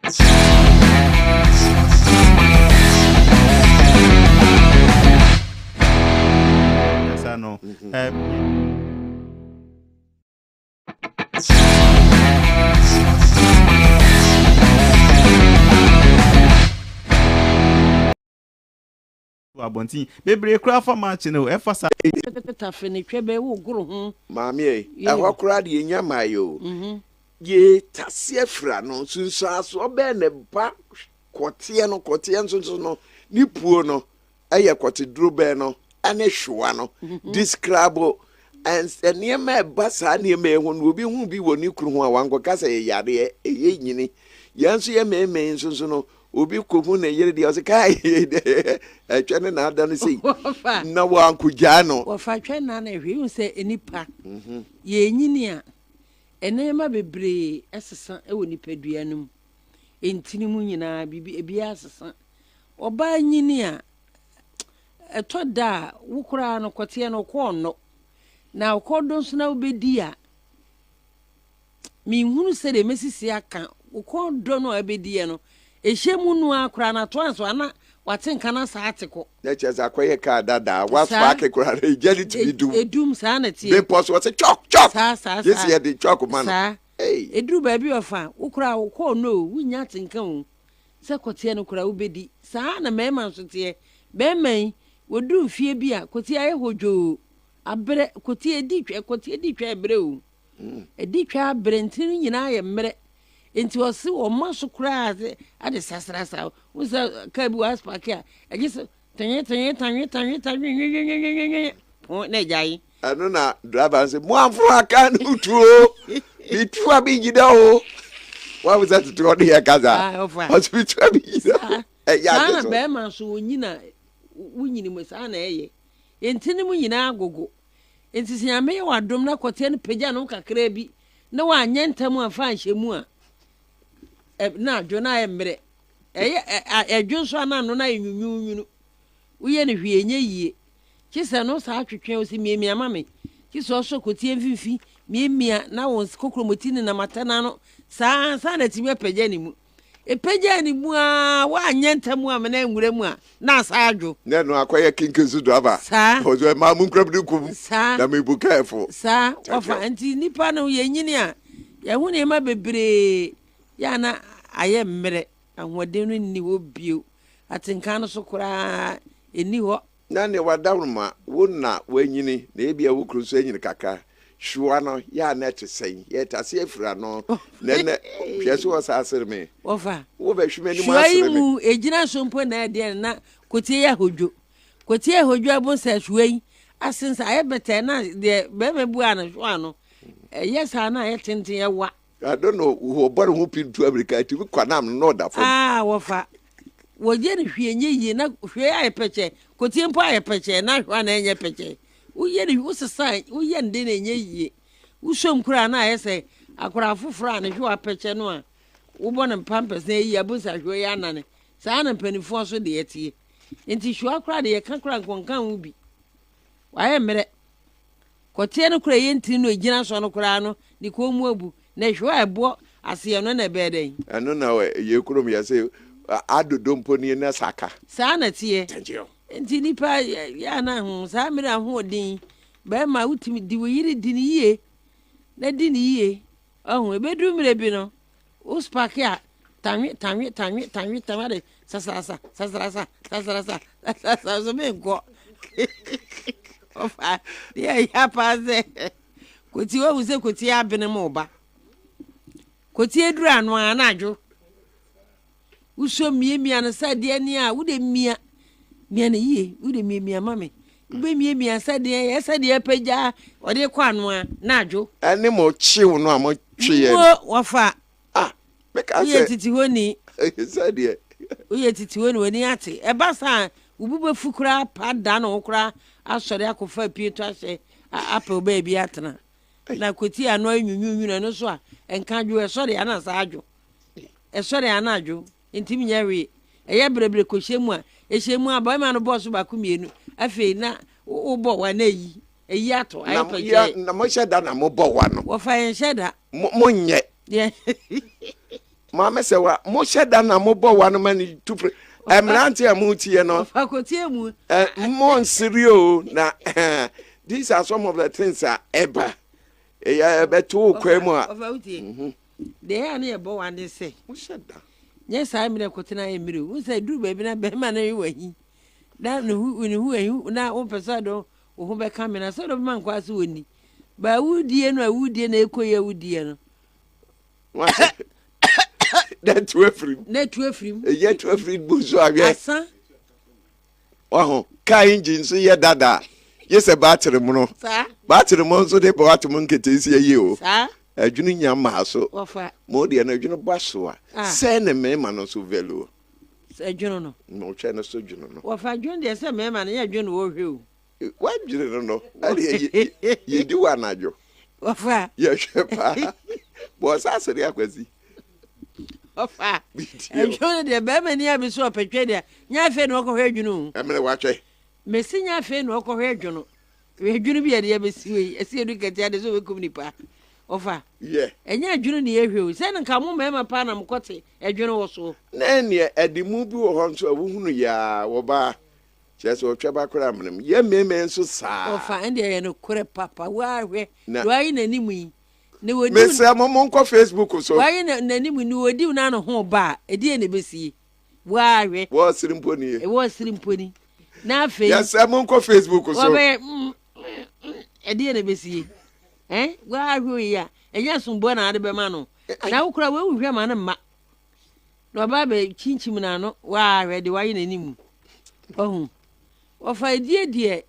No. Abontin bebre kura for match no e fasa tafe ne twebe wo goro ho maami e ho kura de nya mayo ye tase afra no sunso aso obe ne ba kote nso no ni puo no eye kote duro be no ane hwa no describe and niema ba sa niema ehu no obi hu bi woni kru ho a wango kasa ye yare ye nyini yanso ye meme nso no obi kohu na yere dia o se kai atwene na ada no sei na wanko gya no wo fa twen na na hwe hu se enipa ye nyini a enema bebre esesa e woni padua num entini mu nyina bibi ebi asesa oba nyini a etoda wukura no kote no ko no na okodo nso na obedi a mi hunu se de mesisi aka okodo no obedi no ehemu nu akura na to anso ana watenka na saatiko na cheza akoye ka dada what spark kura ejeli to be do edum sa na tie be pos what say chok sa yes here the chok man sa edru ba bi ofa ukura ko no wunya tenka hu se kote no kura obedi sa na mema nso tie be man wodu fie bi a kote aye hojo abre kote edi twa abre o edi twa abre ntin nyina ye mmere enti osi o maso kura ade sasrasa usa ka bi was park a agise tanye po na jai anu na driver say mo anfro aka no tuo bi tuwa bi gida o wa was that to the ya kaza hospital bi gida ya de be man so onyina wunyini mo sa na eye enti ni mu nyina agogo enti se ame wa dom na kote no pagya no kakra bi na wa nyentam afa anhyemu a na jona emre ejunso anano na enwunwunu uye ne hwe enye yie kisa no sa atwetwe osi miemia mame kisa so kotie mfifi miemia na won kokromoti ne na matana no sa na timi pagya ni mu epagya ni mu a wa nyentam a na enwure mu a na sa adwo na no akoye kinkezu do aba ozo ma mu nkrabdu kum na me bu careful sa ofa anti nipa no ye nyini a ye hu ne ma bebre ya na aye mmere ahoden no ni wo bio atenka no so kura eni ho na ne wadawruma wonna wanyini na ebia wo kruso anyini kaka hwa no ya na tesɛn ye tase afira no na na hwese wo sasere me ofa wo ba hweme ni mu asere me mu ejina so mpo na de na kotie ya hodwo abon sa hwai asensa aye bete na de be mebu ana hwa no yes ana ye tenten ye wa I don't know who bought who pin to America to Kwanam no da for. Wofa. Wo je ne hwe nye yi na hwe aye peche. Kotie mpo aye peche na hwa na enye peche. Wo ye ne wo sesa wo ye nde na enye yi. Wo som kura na aye se akura foforo na hwe apeche no a. Wo bo ne pampers na yi abunsa hwe ya na ne. Sa na mpanifo so de yetie. Enti hwe akura de ye kan kura nkonkan wo bi. Wa ye mere. Kotie no kura ye ntin no ejina so no kura no ni ko mu abu. Na hwa ebo ase no na be den anu na ye kurom ya se adodompo ni na saka sa na tie enti nipa ya na hu sa mere ho odin be ma utimi di wo yiri di ni yie na di ni yie ohun ebedu mere bi no uspark ya tanwi de sasasa so me go ofa ya paze koti wo uze koti abene mo ba koti eduru anu anadwo uso miemia na sade ni a wude mia na yie wude miemia mame ube miemia sade ya sade pagya ode kwa anu anadwo ene mo chiw no amo twie wafa make us ye titi honi sade uye titi honi wani ate eba sa ubube fukura pada na okura asore akofa pieto ahye apel baby atena na koti anu anwunwunu no so a enka dwo esore ana sa adwo esore ana adwo ntimi nyawe eye brebre ko hyemu a ehyemu a boy ma no boss ba ku mienu afi na ubo wa na yi ato ayepaje na mo sheda na mo bo wa no wo fa en sheda mo nye Mama say wa mo sheda na mo bo one man to emrante amutie no. Fakotie mu. Mo nsirio na these are some of the things that eba. Beto kwemu a. Ofa utie. De ya na ye bo wan say. Mo sheda. Yes, I mean, Cotina Emiri. Who said, do baby, na Beman away. That who now one persado, who be coming a sort of man quite windy. But would dear no would dear echo ya would dear. That to free. Net to a free. Yet to a free buzo, I guess. Oh, car engine, so ya dada. Yes, a battery mono. Sir, Battery monso de boat monkey is you. sir, A junior maso. offer. More than a junior basua. Send a man so velo. Sir John. No China so juno. Offer John, there's a man, and ya John will you. What do you know? You do an ajo. Offer, Yes, was as a request. offer. And John, the Beman near me so a petradia. Yafe no go head, you know. I'm going to watch it. Messinia Fe no go head, you know. We're going to be at the embassy. I see you get the other so we come pa. Offer. Yeah. And ya June near you. Send and come home, Mamma Panam Cotte, a general so. Then ye at the movie on to a woman ya or bar. Just or Traba Cram. Ye may man so sad. Offer and there no correct papa. Why in any me? No, Miss Monco Facebook or so. why in any we knew a deal none of home bar, a dear nebbessy. Why, Was sitting pony. it was sitting pudding. Now, Yes, Monco Facebook or so. A dear nebbessy. Eh? Why are we ya? And yes, some born out of a man. Now, cry with your man and ma. No, Baby, Chinchimanano. Why, ready, why in any moon? Oh, offer dear,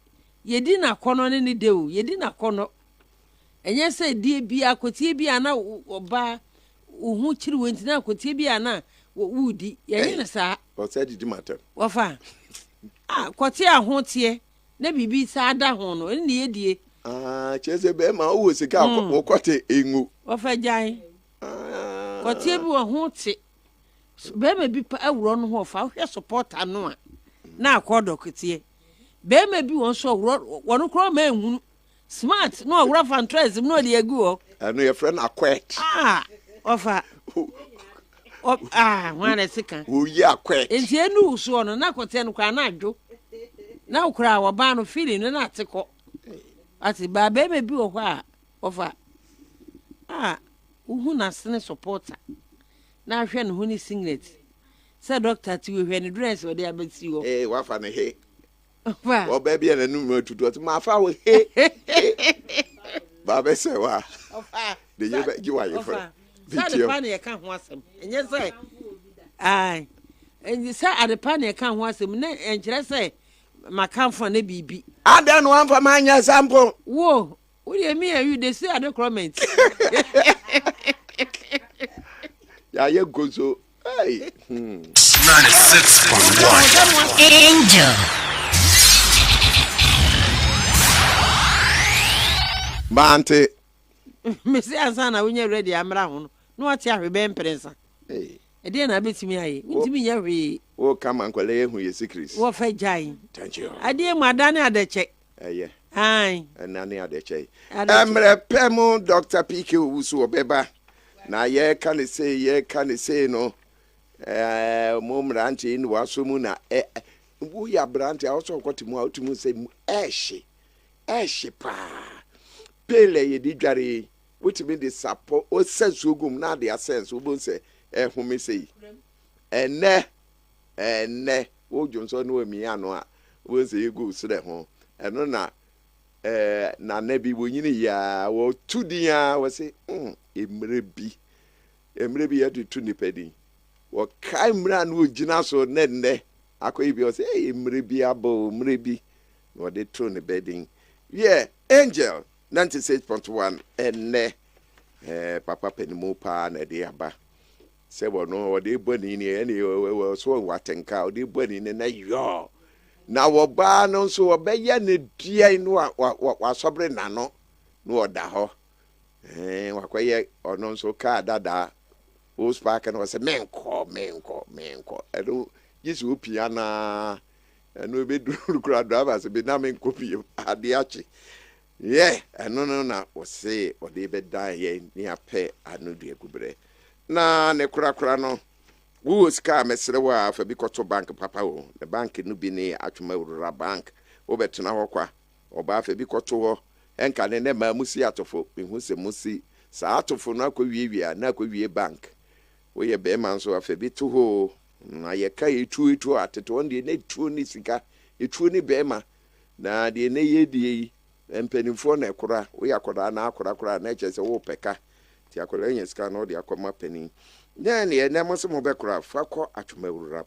ye didn't corner any day, ye didn't corner. And yes, say, dear be a cotibiana or bar, who chill went now cotibiana, woody, yes, sir. What said it matter? Offer. Ah, Cotia haunts ye. Never be sad that honor, and the idea. Ah, Chesabema, who was a cow or quite a ingu. Offer jay. Cotibu a haunts it. Bear be a run off, I'll support a no. Now, Cordocotier. Bear may be one so one crow man. Smart, no rough and trace, no dear go. I know your friend are quite. Ah, offer. One a second. Who ya quite. And here no so on a nacoten cranajo. Now cry our barn of feeling an article. I say, Baby may be a while. Offer. Who not seen a supporter. Now, friend, who is singlet. Said doctor to you when you dress or they are bet you. Eh, what funny hey. Well, Baby, and a number to do it. My father, hey. Baba say, wa. The you are your friend. The panny I can't want him. And yes, I. Aye. And you say at the panny I can't want him. And just say, my come for a baby. I don't want for my sample. Whoa. What do you mean? You they say I don't comment. Yeah, you go so. Hey. 96.1 Angel. Bante. Miss Ansana, when you're ready, I'm around. No, what's your ben prensa? Hey. A dear, I bet me. To me, every. Oh, come and call who is secret. What for jay? Thank you. I dear, my Danny had the check. Yeah. Aye. And Nanny at the chay. I'm a Pemo, Dr. P.K. who's so beba. Now, ye can say no. Mom Ranty in Wasumuna. We are brandy also got him out to say, Ashy pa. Pele ye di jari, which mean the support or sense ugum na their sense, who won't say, whom me say. And ne, oh, Johnson, no, me, I know, was a good sit home. And no, na nebi winning ya, or 2 dear was say, it may be at the 20 penny. Or Caimran would Jinaso Nende, I could be say, maybe a bow, maybe, or they throw the bedding. Yeah, Angel. 96.1 and Papa Penimopa and Diaba. Say, well, no, they burning in any so what and cow, they burning in a yaw. Now, what barn also a bayan, dear, no, what was sovereign nano, no, daho. What quiet or non so car, dada, whose park and was a man call. I don't use piano and we be do crowd drivers, be naming copy of Adiachi. Yeah, no, was say, or they be die here near pay, I know dear Gubre. na ne kura no wo sika mesere wa fa bi koto bank papa wo the bank no bi ne atwoma wura bank wo betena ho kwa oba fa bi koto ho enka ne ma musi atofo mehu se musi sa atofo no akwawie na akwawie bank wo ye be man so afa bi to ho na ye ka etu ateto on de ne tu ni sika etu ni be ma na de ne ye die empanimfo na ekora wo yakoda na akora na eche se wo peka ti akola nya sika no de akoma pani na ne na mo se mo be kora fa ko atwoma wura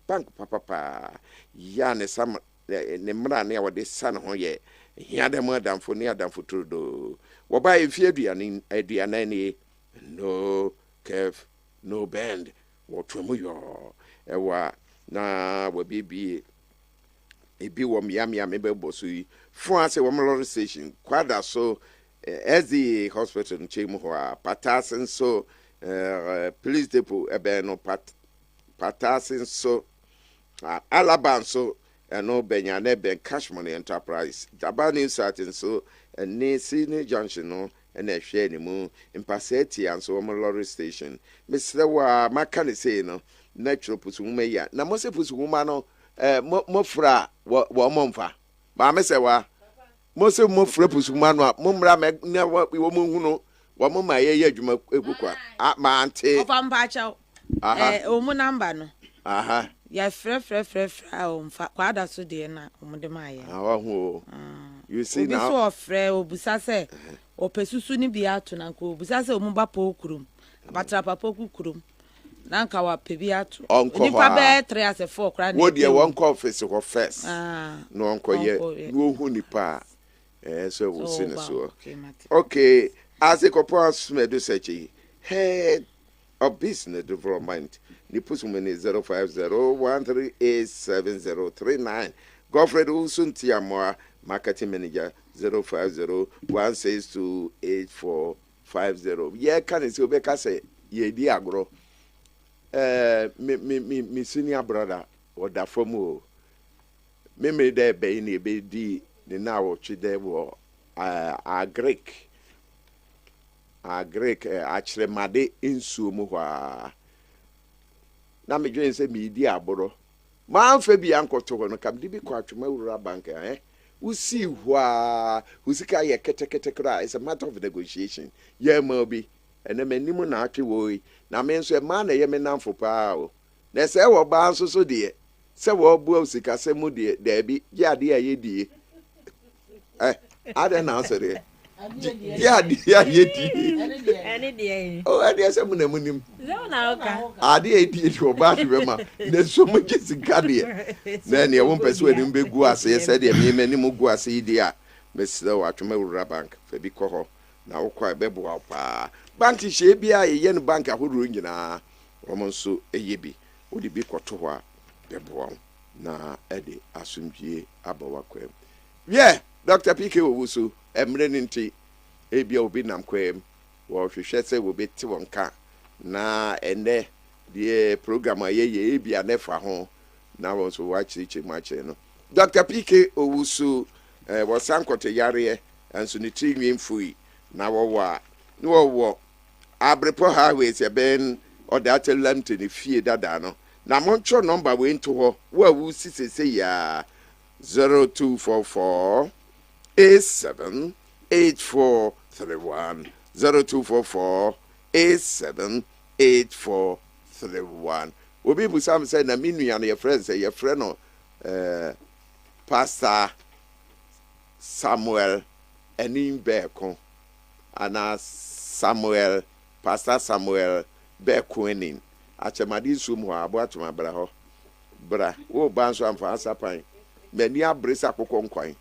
bank papa ya ne sam ne mra ne wode san ho ye hia dem adamfo ne adamfo turudo wo ba efie aduane ne no kef no bend wo twemu yo ewa na wo bibi ebi wo miamia me be boso yi fun ase wo lorry station kwada so as the hospital in Chemu Patasin so police depot ebe no Patasin so Alaban so no Benyane Ben Cash Money Enterprise Jabani certain so ne Sydney Junction no and a share ni mu in Passati and so lorry station Mr. wa makani say no natural pusu ya na mo se pusu no mo fra wo momfa ba me se wa Mose mo frepusu manu a mo mra me na wo mo hunu wo mo ma ye adwuma egukwa ma ante ofa mpa chaw o mu number no aha ya frɛ o mfa kwada so de na o mu de ma ye awa hu you see now so ofrɛ obusa sɛ o pesusu ni bia to na ko obusa sɛ o mu ba po kurum abatra papa kurum na nka wa pe bia to nipa be 3 as 4 kra na wo de won ko office ko first no onko ye wo hu nipa so we'll see so. Okay, as a corporate medu head of business development, Nipusumene 05013870039. Godfred Wilson Tiamoa, marketing manager 05016284450. Yeah, can you be say ye di agro? Me senior brother or da fomo. Me there be ni be di. The now chide wo a Greek actually made insu mu hwa na me dwen se me di aboro ma amfa bi ankoto ho no kam di bi kwa atwoma wura bank usi hwa usika ye kete kra it's a matter of negotiation ye ma bi ene manim na atwe wo na me nso e ma na ye me namfo pa o na se wo ba nso so de se wo bu usika se mu de da bi ya de ye die I don't answer it. Yeah, any day. Oh, I did some munim. No, now, I did it to a battery, remember. There's so much in Cadia. Then you won't persuade him big guas, said the many more guas, dear. Miss Low at Tomorrow Bank, Fabi Coho. Now quite bebo pa. Banky Shabia, a yen banker who ruin ya. Almost so a yebi. Would it be Cotoa? Bebo. Na Eddie, assume ye abawaquem. Yeah. Dr. P.K. Owusu, emreninti, ebi obi nam kwem, wo hwehwe se wo beti wonka na ene the program ye ebi anefa ho na wo so wachiche mache no. Dr. P.K. Owusu wo sankote yare anso ni tinwi mfui na wo abrepo highways e ben odate lamte ni fie dada no. Na moncho number we nto ho wo awusi sese ya 0244 878431 0244 878431. Obi busam say na minua na your friend say your friend no Pastor Samuel Beko ana Pastor Samuel Beko enin achemadi sum ho aboatoma bra ho bra wo banso amfa asapan mani abresa kokon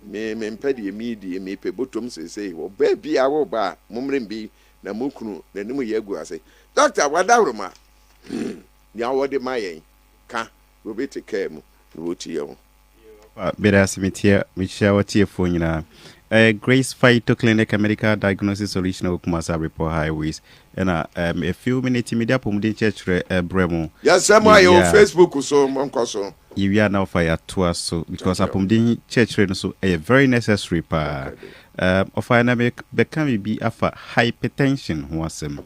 me mpedi midi me pe botom sesei wo ba bia wo ba mumrembi na mukunu na nimu yegu ase doctor wadawroma ni awode mayen ka wo beti kemu wo tie wo beda simitia michia watie fo nyina Grace Phyto Clinic Medical Diagnosis Solution Okumasa Report Highways and a few minutes media pomudin church bremo. Yes, some are your Facebook so monkoso. You are now fire to us so because a pomudin church so a very necessary pa Ofa na become be afa hypertension ho asem.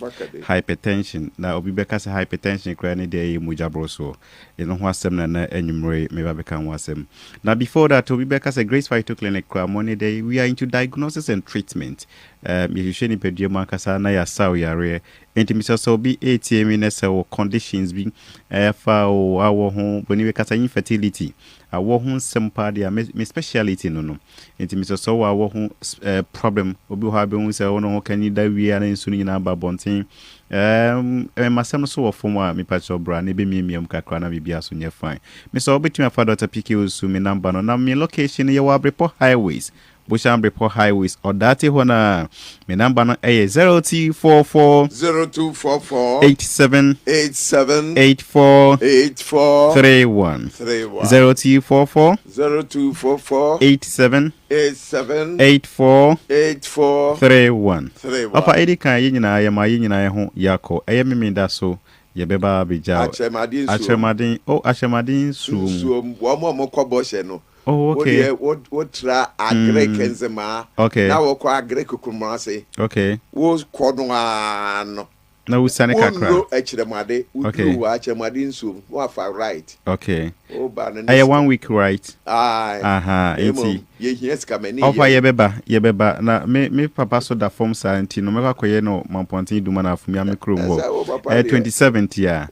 Hypertension na obi beka say hypertension kra ne dey muja broso. You know ho asem na enyumre me ba beka ho asem. Now before that obi beka say Grace Phyto Clinic kra money day we are into diagnosis and treatment. You should ni pedie makasa na ya saw yare. Enti so be ATM na say conditions be fa o awo ho boni we kasa infertility. Awo ho sempa dia me speciality no. Enti so awo ho problem obi ho abe hu say ono ho kan da wi ana nsu ni na ba bonten. Masam so ofom a me pacho bra na be miam kakra na bibia so nye fine. Me so obetumi afa Dr. PK Osu me number no na me location ye wa Abreport Highways. Abreport Highways or dati hona me number no 0244 87 84 31 0244 87 84 31 Opa edi kan ye nyina ya ma ye nyina ye ho yakọ eye memenda so ye beba abija Achemadin suum wo mo kobo hye no. Oh, okay. What tra agrek enzema. Okay. Na wo ko agrek kukumase. Okay. Wo kodwa no. Na usane kakra. Wo echiremade, wo achemade nsu, wo afa right. Okay. Oh, ba na. 1 week right. Aha, enti. Ye hies kamani. Ofa ye beba na me papa so da form santi no me kwakoye no mampontin duma na afumi amekro mbo. 27th ya.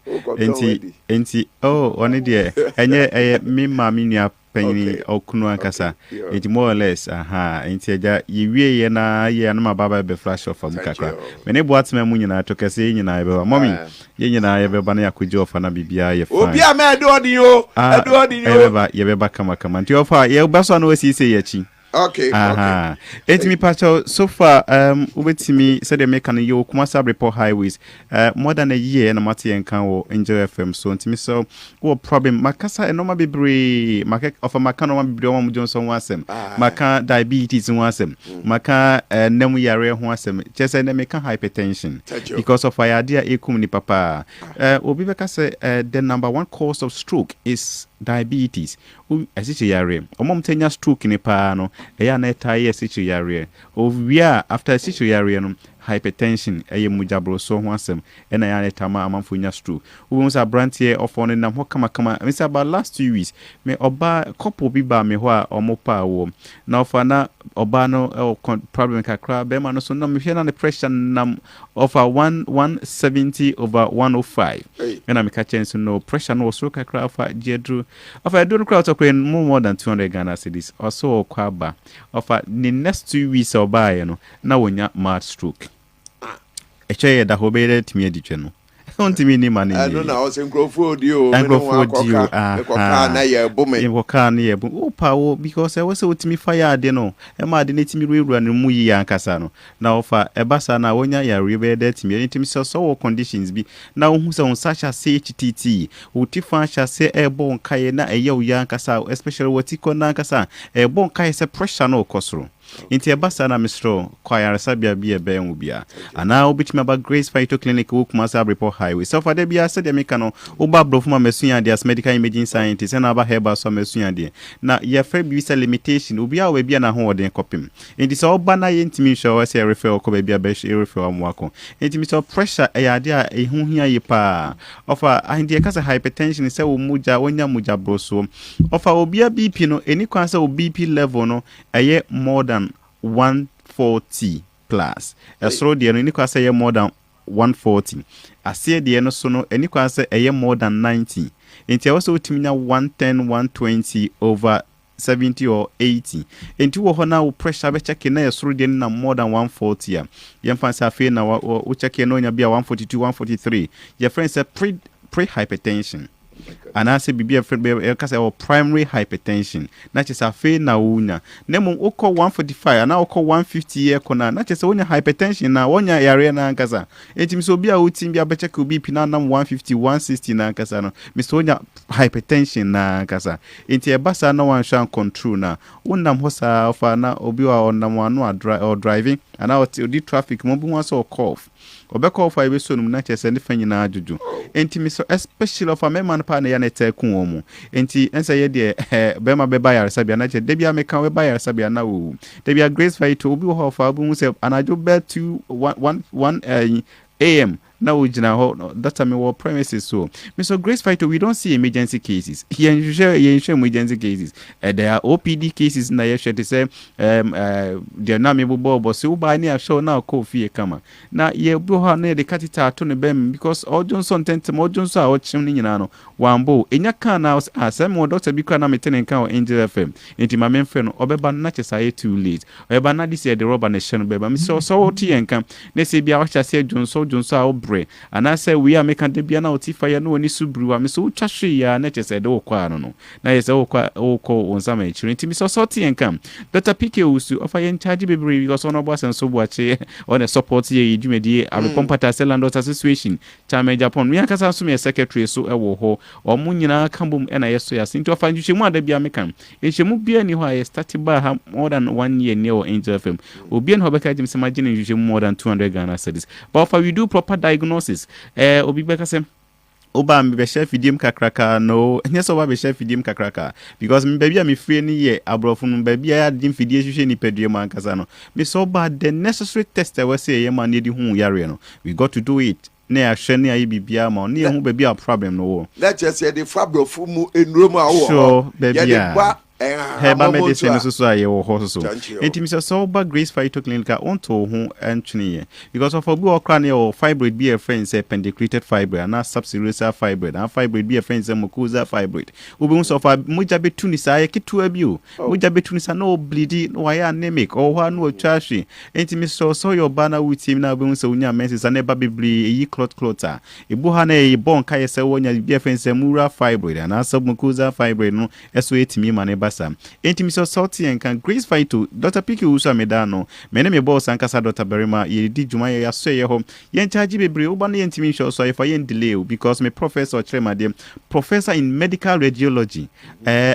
Enti one de enye me mami nua penny okunu ankasa it more or less enti eja yewie ye na mababa be flash off am kakra me ne boat me mu nyina to kase nyina ye be mommy ye nyina ye be ba na yakoje ofa na bibia ye fine obi a me do odin yo ye be ba kama nti ofa ye ba so na wasi se ye chi. Okay. Eti mi pacho so far ubetimi said they make an yo Kumasi Abreport Highways more than a year na mati enkan wo Angel FM so ntimi so wo problem makasa enoma bebre maka of maka no bebre wo Johnson wasem maka diabetes wasem maka nemu yare ho asem chese na meka hypertension because of idea ekum ni papa obi beka say the number one cause of stroke is diabetes. Asichi yare omom tenya stroke ni pa no eya na etai asichi yare ovia after asichi yare no hypertension eye mujabro so ho asem ena ya etama amanfo nya stroke wo nsa brantie ofo na ho kama me say about last 2 weeks me oba couple bi ba me ho a omopa wo na ofa na oba no problem kakra be ma no so na me hwe na the pressure nam of 170/105 ena me ka chance no pressure no so kakra afa jedru afa edu crowd to more than 200 Ghana cedis also okwaba afa the next 2 weeks oba ye no na wonya mad stroke eche da hobere timi editwe no ontimi ni mani no na o se nkrofo di o me no akwa na ye bume ka na ye bu opa wo because e wose otimi fire ade no e ma ade netimi ruwura no mu yi ankasa no na ofa e basa na wonya ya rebe de timi entimi so conditions bi na wo hu se on sacha CHTT utifan sha se e bon kai na e ye wo ya ankasa especially wotiko na ankasa e bon kai se pressure no okosoro inti ebasa na mistro kwa yarasa bia ebe enwu bia ana obitimi aba Grace Phyto Clinic wo Kumasi Abreport Highway so for de bia se de meka no oba brofuma mesuya de as medical imaging scientist na aba heba so mesuya de na ye free visa limitation obi a we bia na ho odin kopim inti so oba na ye ntimi hwe o se refer ko bia be refer amwako inti so pressure e ade a ehu hia ye pa ofa ande kasa hypertension se wo muja wonya muja broso ofa obi a BP no eni kwan se o BP level no eye more than 140 plus. Esro de no ni kwa say more than 140. Ase de no so no eni kwa say more than 90. Enti also utiminya 110 120 over 70 or 80. Enti wo ho na wo pressure be check na esro de na more than 140 ya. Ye mfa say afi na wo check no nya bia 142 143. Your friend say pre hypertension. And I say bibi kasa or primary hypertension na chese afi na unya nemo oko 145 na oko 150 ye kona na chese unya hypertension na wonya yare na nkasa etimi so bia utim bia be check obi pina na 150 160 na nkasa no mi so unya hypertension na nkasa enti e basa na wan shan control na wonnam hosa ofa na obi wa onam anu or driving and out the traffic mo bi wan so cough obeka ofa ebe so num na chese ne fanyina ajuju enti mi so especially of a man pa na ya na teku omu enti ensa ye de bema beba ya sabia na che debia meka beba ya sabia na wo debia Grace Fight obi ho fa bu se anajo be 1 a.m. Now we that's a me premises so. Mr. Grace Fighter, we don't see emergency cases. Here emergency cases. There are OPD cases na ye share to say they na me bo but so ba ni show now ko fie kama. Na ye bo ha na de katita to ne bem because all Johnson tentem all Johnson a ochim ni nyina no wambo enya kan na asem wo doctor bi kwa na metene kan o Angel FM. Enti ma memfe no obeba na chesa too late. Obeba na this year the rubber na sheno beba. Me so what yen kan na se bia wa chase Johnson a and I say we are making the biana otifaya no ni subru am so twahwe ya na chese de okwa no na yes okwa on some inti mi so sorti enkam Dr. PK usu ofa yen charge bebre because on boss and so buache on a support ye dwumedie a compata Land Association chama Japan mi akasa so me secretary so ewo ho omu nyina kambum na yeso ya sinti ofa nhwemu ada bia mekan nhwemu bia ni ho a start ba ha more than 1 year near Angel FM obi en ho beka jim se magine nhwemu more than 200 Ghana cedis but for we do proper diagnosis obi beka sem oba me be chef idim kakraka no nya so oba be chef idim kakraka because me baby me free ni ye abrofo no baby a dim fidie hwehwe ni padue man kasa no me so ba the necessary test we say ye man need hu yare no we got to do it na ya hwe na ye bibia ma no ye hu baby a problem no wo let's just say the fabrofo mu enrom a wo sure baby Heba medicine so aye wo ho so enti so ba Grace Fight Clinic onto ho antwene because of obi okra na your fibroid be a friend say pendicular fibroid na subserosal fibroid and fibroid be a friend say mucosa fibroid obi so fa moja betuni sa ye kitua bi o moja betuni sa no bleed no why anemic or wa no twahwe enti so your banner with him na obi so unya menses na ba bibli yi clota ebu ha na e bon ka ye say wonya be a friend say mural fibroid and submucosa fibroid no eso etimi ma ne basa enti so salty and can Grace Fight to Dr. Piki usa medano mene me boss ankasa Dr. Berima ye di dwuma ye so ye ho ye charge bebre oba na yentimi show so if I delay because me professor Chrema dem professor in medical radiology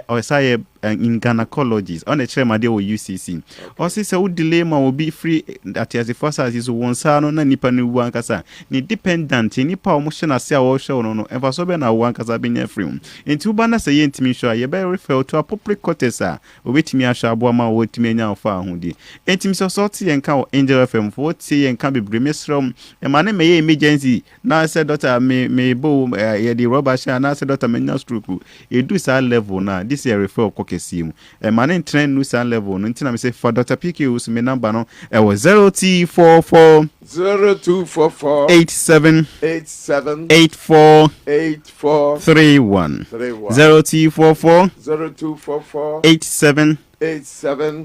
or say in gynecology on a Chrema de o UCC or say so delay ma will be free that as the first as is one sa no na nipa ni wu ankasa ni dependent nipa o mo hye na se a wo hye no efa so be na wu ankasa be nya free enti uba na say yentimi show ye be refer to appropriate tesa obetimi ahwa aboama wotimi anya ofa ahudi entimi so sorti enka o Angel FM for tie enka bebre mesrom e ma ne meye emergency na say doctor me bo ye di rubber sha na say doctor menya stroke e do sa level na this year refer kokesimu e ma ne train no sa level no ntina me say for Dr. PK us me number no e was 0T44 0244 87 84 31 0T44 0244 87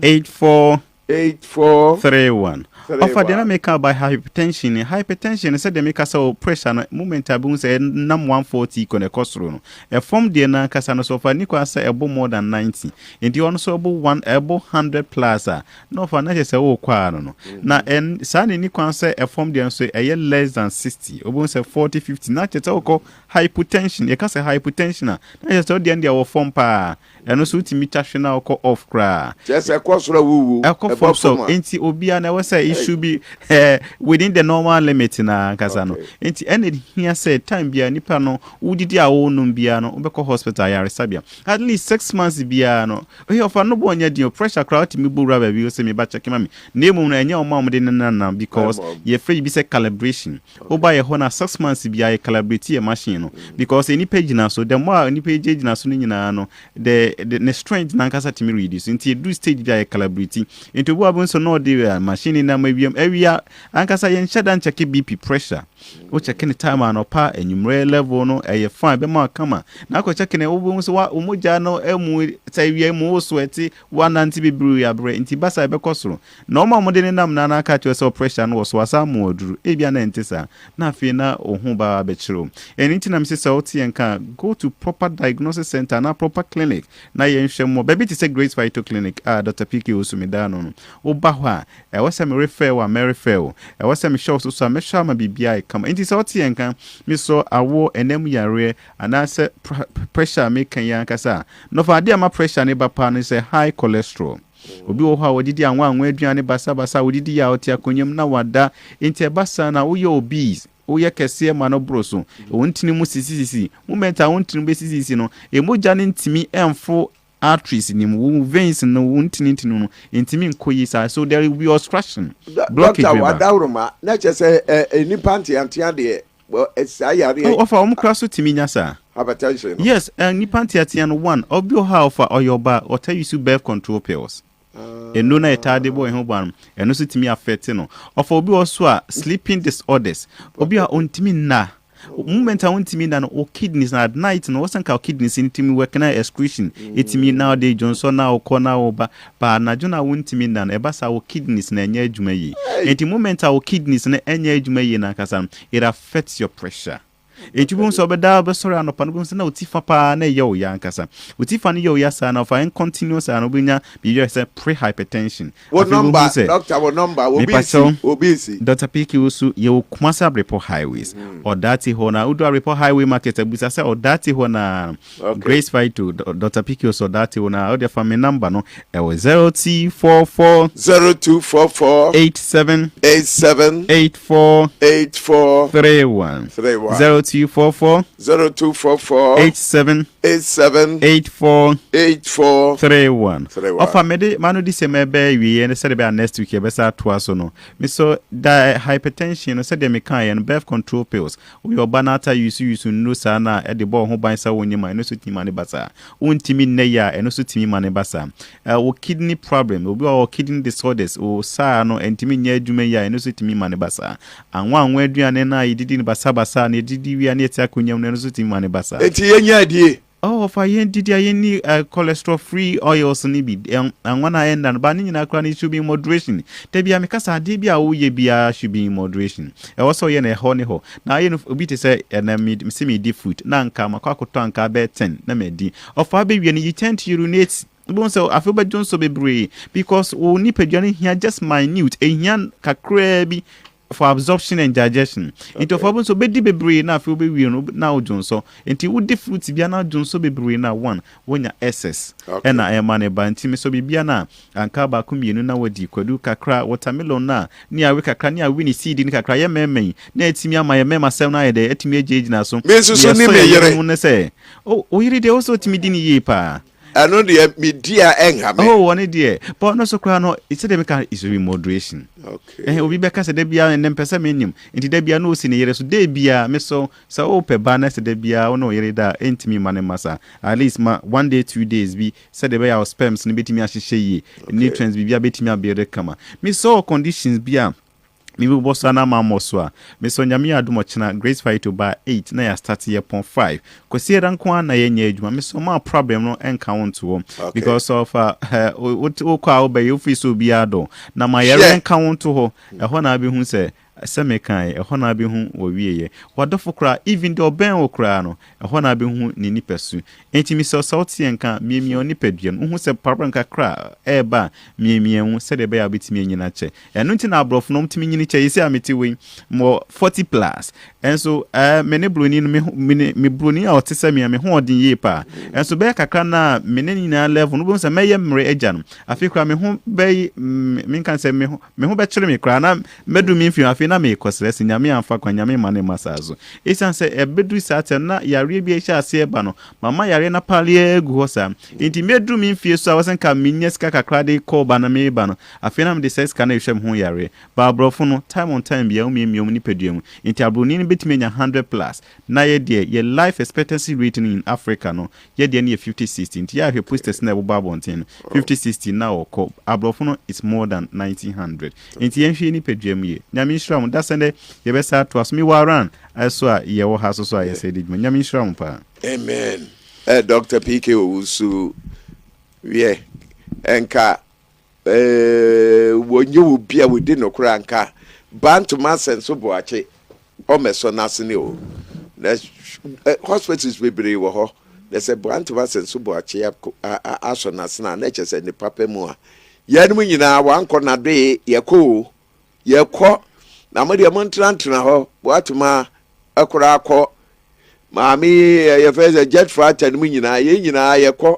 84 31 Offer the make by hypertension said the make so pressure moment abun say nam 140 kone kosro no e form the na kasa no so fa ni kwa say ebo more than 90 and you also ebo 100 plus no for na say wo kwa no na en sa ni kwa say e form the so e less than 60 obun say 40 50 na chete ko hypertension e ka say hypertension na say the end your form pa eno so ultimate tashina ko off kra just e kosro wuwu e ko so enti obia na we say it should be within the normal limit na kasa no enti ene here say time bia nipa no udidi a wo no bia no obekọ hospital ya resabia at least 6 months bia no he offer no bonya di pressure crowd mi bu raba bi o say me ba check mami na emu na enya o ma de na because ye free be say calibration oba ye ho na 6 months bia ye calibrate ye machine no because any page na so the more any page na so ni nyina no the strength na kasa timi reduce enti do stage bia ye calibrate enti obo abun so no the machine na mabiam area ankasa yen shada check BP pressure o check any time anopa enyumre level no eye fine be ma kama na ko check ne obo so wa omoja no emu tawie mu sweat 190 bibru ya bre nti basa be kosoro na o ma mo de ne nam na aka che so pressure no so asa mu oduru e bia na ntisa na afi na ohun ba be chiro eni nti na me say oti enka go to proper diagnosis center na proper clinic na yen hwemo baby ti say Grace Fight Clinic Dr. PK Osumidano no o ba ho a e wasa me refer wa me refer e wasa me show so me sha ma bibia kama nti say oti enka me so awo enam yare ana say pressure me kan yan kasa no fa dia ma pressure ne ba pa no say high cholesterol obi wo ha wodidi anwa aduane basa wodidi ya oti akonyam na wada enti basa na wo ye obese woyɛ kɛseɛ ma no boro so wontini mu sisisi moment a wontini be sisisi no emogya ne ntimi emfo arteries nim wo veins no wontini no ntimi nkoyi sa so there will be obstruction blockage. Doctor wadawroma na chese nipa ntiantia de sayare ofa omkra so timi nya sa hypertension. Yes, nipa ntiatia no one obi o ha ofa oyoba o tell you to birth control pills. Eno na etade boy ho ban eno so timi affect no ofa obi also a sleeping disorders obi a ontimi na moment a ontimi na no kidneys na at night no wasanka kidneys intimi work na excretion etimi now dey Johnson na okona oba ba na jona ontimi na no eba sa kidneys na enya adwuma yi enti moment a kidneys na enya adwuma yi na kasa it affects your pressure. Ejubun so beda be sorry anopa no se na utifa pa na ye o ya nkasa utifa no ye o ya sa na fa en continuous an obinya bi you say pre-hypertension. What number doctor what number obese Dr. Piki usu ye Kumasa report highways or dati ho na udo report highway market abusa say or dati ho na Grace Fight to Dr. Piki usu dati ho na o family number no e was 0244 87 84 31 0244 87 84 31. Ofa mede manu di se mebe wie ne se be next week e be sa to aso no me so da hypertension no se de me kan ye no birth control pills we obanata use no sa na e de bo ho ban sa wonyima no so tima ne basa wontimi nne ya eno so timi ma ne basa wo kidney problem obi o kidney disorders o sa no entimi nya adwuma ya eno so timi ma ne basa anwa aduane na yididi ne basa na didi wi na etia konyam no so timi ma ne basa eti yenya adie. Oh, for yen did any cholesterol free oils ni bi and when I end and banning in Akran should be in moderation. Tebia Mikasa debia uye bia should be in moderation. Also yen a honey ho. Now yen bit say and me di food. Nanka makako tanka be 10 na medi. Of baby when you tend to urinate. So I feel bad don't so be brave because we need journey here just minute a yan kakrebi for absorption and digestion. Into for so be bebre na feel be we now John so into would the fruits be na John so bebre na one when your SS and I am money banti so be na and kaba kumie na wadi kwadu kakra watermelon na ni awe kakra ni awini seed ni kakra ye meme na etimi ama ye mema sel na ye de etimi ejeji na so me so ni me yere say oh yiri de also timi di ni ye pa. I know the media enha me. Oh, one dear. But no so cry no. It's a demika is moderation. Okay. Obi beka se debia and then pesa minim. Inti debia no sine yere so debia me so ope bana se debia ono yere da entimi mane masa. At least 1 day 2 days be se debia our sperms ni betimi ahihye yi. Nutrients bibia betimi abere kama. Me so conditions bia mi bu bossa na mamoswa me so nyame adumo chena Grace Fight to by 8 na ya start year 0.5 kwesi ranko na ye nya adwuma me so ma problem no enka wonto because of o kwa obey ofi so bia do na ma ye enka wonto ho e ho na bi hu se semekan e ho na bi hu wo wieye wadofo kra even the oben wo kra no e ho na bi hu ni nipasu enti mi so salty enka miemi oni paduam hu se problem kakra e ba miemi hu se de be ya betimi anyina che eno nti na abrof no mtimi nyini che yesi ameti we mo 40 plus enso mene broni no me broni a otese me ho odin ye pa enso be kakra na mene nyina level no bo se meye mre agya no afikra me ho be me kan se me ho be kire me kra na medu mi mfi afi na me kosres nyame amfa kwa nyame mane masazo esan se ebedu sate na yare bi ehia ase eba no mama yare na pale egu hosa enti medu mi mfi so awasen ka minyes kakra de ko ba na me eba no afi na me de ses ka na ehwem ho yare ba brofo no time on time bia umiemiom ni peduam enti abroni ni betime nya 100 plus na ye de ye life expectancy rating in Africa no ye de na 50-60 enti ya hwe posters na ebo babonten 50-60 na okọ abrofo no is more than 1900 enti ye hwe ni peduam ye nyame shram da sende ye be sa to asmi waran aso a ye wo ha so a ye said nyame shram pa. Amen. Dr. PK Owusu we enka wonye wo bia we di nokura nka bantuma senso boache o meso nasene o hospitals bebre wo ho there's a bantuma senso boache aso nasena na eche se ni papa mu a yanum nyina wanko na de yekọ na mo de montrantna ho boatuma akura akọ maami ye feze jet fighter ni nyina ye nyina yekọ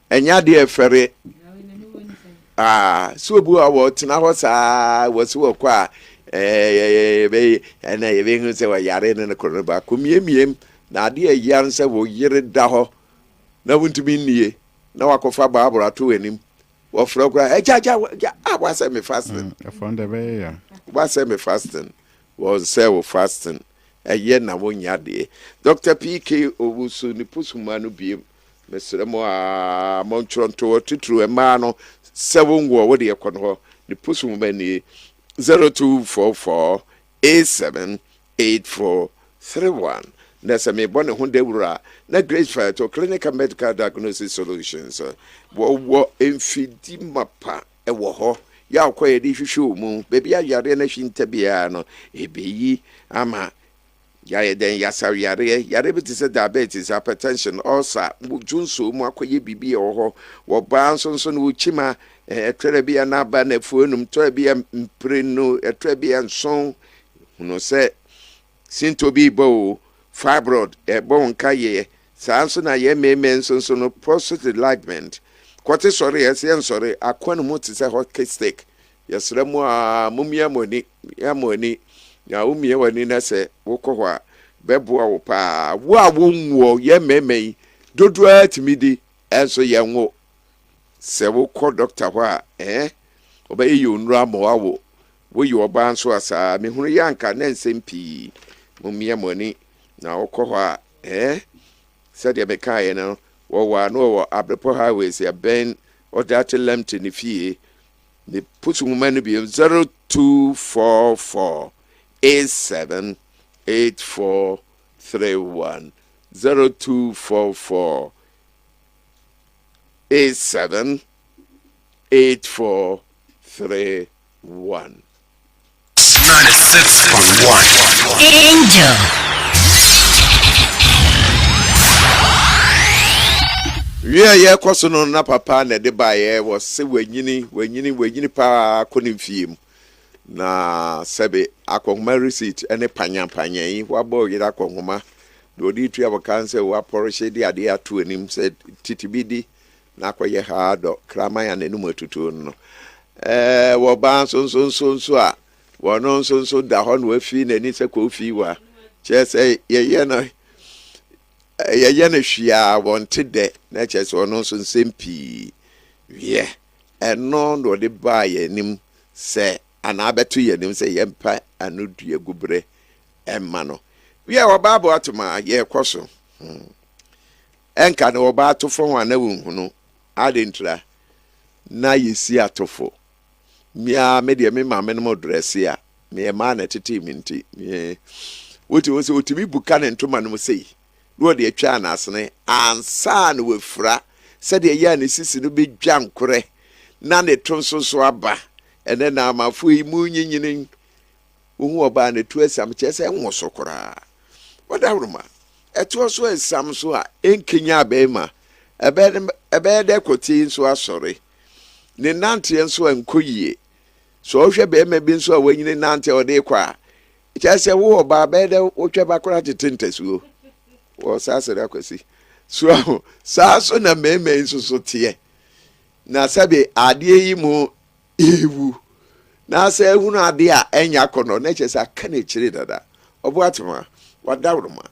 enya de efere so bu awo tena ho saa wasi wo kwa be na ye be hu se wa yare ne kono ba ko miem na ade yan se wo yire da ho na wuntumi nie na wakofa baabura to anim wo fra kura ja wa se me fasting from the way yeah wa se me fasting was say wo fasting eye na wo nya de Dr. PK Owusu ni pusuma no biem mesere mo a montronto titru e ma no 7 wo de ekono ho ni pusuma ni 0244878431 nessa me bone ho dewura na Grace Fire to clinical medical diagnosis solutions wo emfidi mapa e wo ho ya akoye di hwehwe mu bebi ayare na hwinta bia no ebeyi ama ya den ya yare bitise diabetes hypertension ulcer junso mu akoye bibi wo ho wo ba nso no chima etre bia na ba na fuonum to bia mprenu etre bia nson no se sintobi bo fibroid bon kaye sanso na ye meme nso no prostate enlargement kwate sori ese nsori akwanu mu tse hockey stick yesre mu a mumia moni ya moni ya umie wani na se wokọ bebo a wo pa wo a wonwo ye meme dodo atimidi enso ye nwo se wokọ doctor hwa oba yi onura mo awo wo yi oba nso asa me hunu yanka na nsempi mumia moni na wokọ hwa said ya bekaye no wa no abrepo highways ya ben o that lemte ni fie the putu woman be 0244878431 0244878431 96.1 Angel. Ye kwaso no na papa na de bae wo se wanyini pa konimfiem na sebe akonma receipt ene panya yi wabo yira akonma do di tu abakanse wa porsche di ade ato anim se titibidi na akoye ha do krama ya nenu matutu no wo ba so a wo no so da ho no afi na ni se ko fi wa che se ye no ye na hwia wonte de na chese ono so nsempi wie eno no de ba ye nim se ana abeto ye nim se ye mpa anodua gubre emma no wie obabo atoma ye kwaso enka na oba atofo ho na wunhunu adentra na yesi atofo mia me de me ma me no dress ya me ma na tete minti me woti otimi buka na ntoma no sei no de atwa na asene ansa na wafura se de ya na sisi no be dwankore na ne tonso so aba ene na amafo yi mu nyinyinin ohu oba na tu asam chese nwoso kora wadawruma eto so asam so a enkenya abema ebe de koti so asore ne nante nso ankoyie so ohwe be ma bi nso a wanyine nante ode kwa chese wo oba be de otwe bakora tetentasuo wo sase da kwasi so saso na meme nso tie na sabe ade yi mu ewu na asa ewu na ade a enya kono na chese aka na chire dada obo atema wadawroma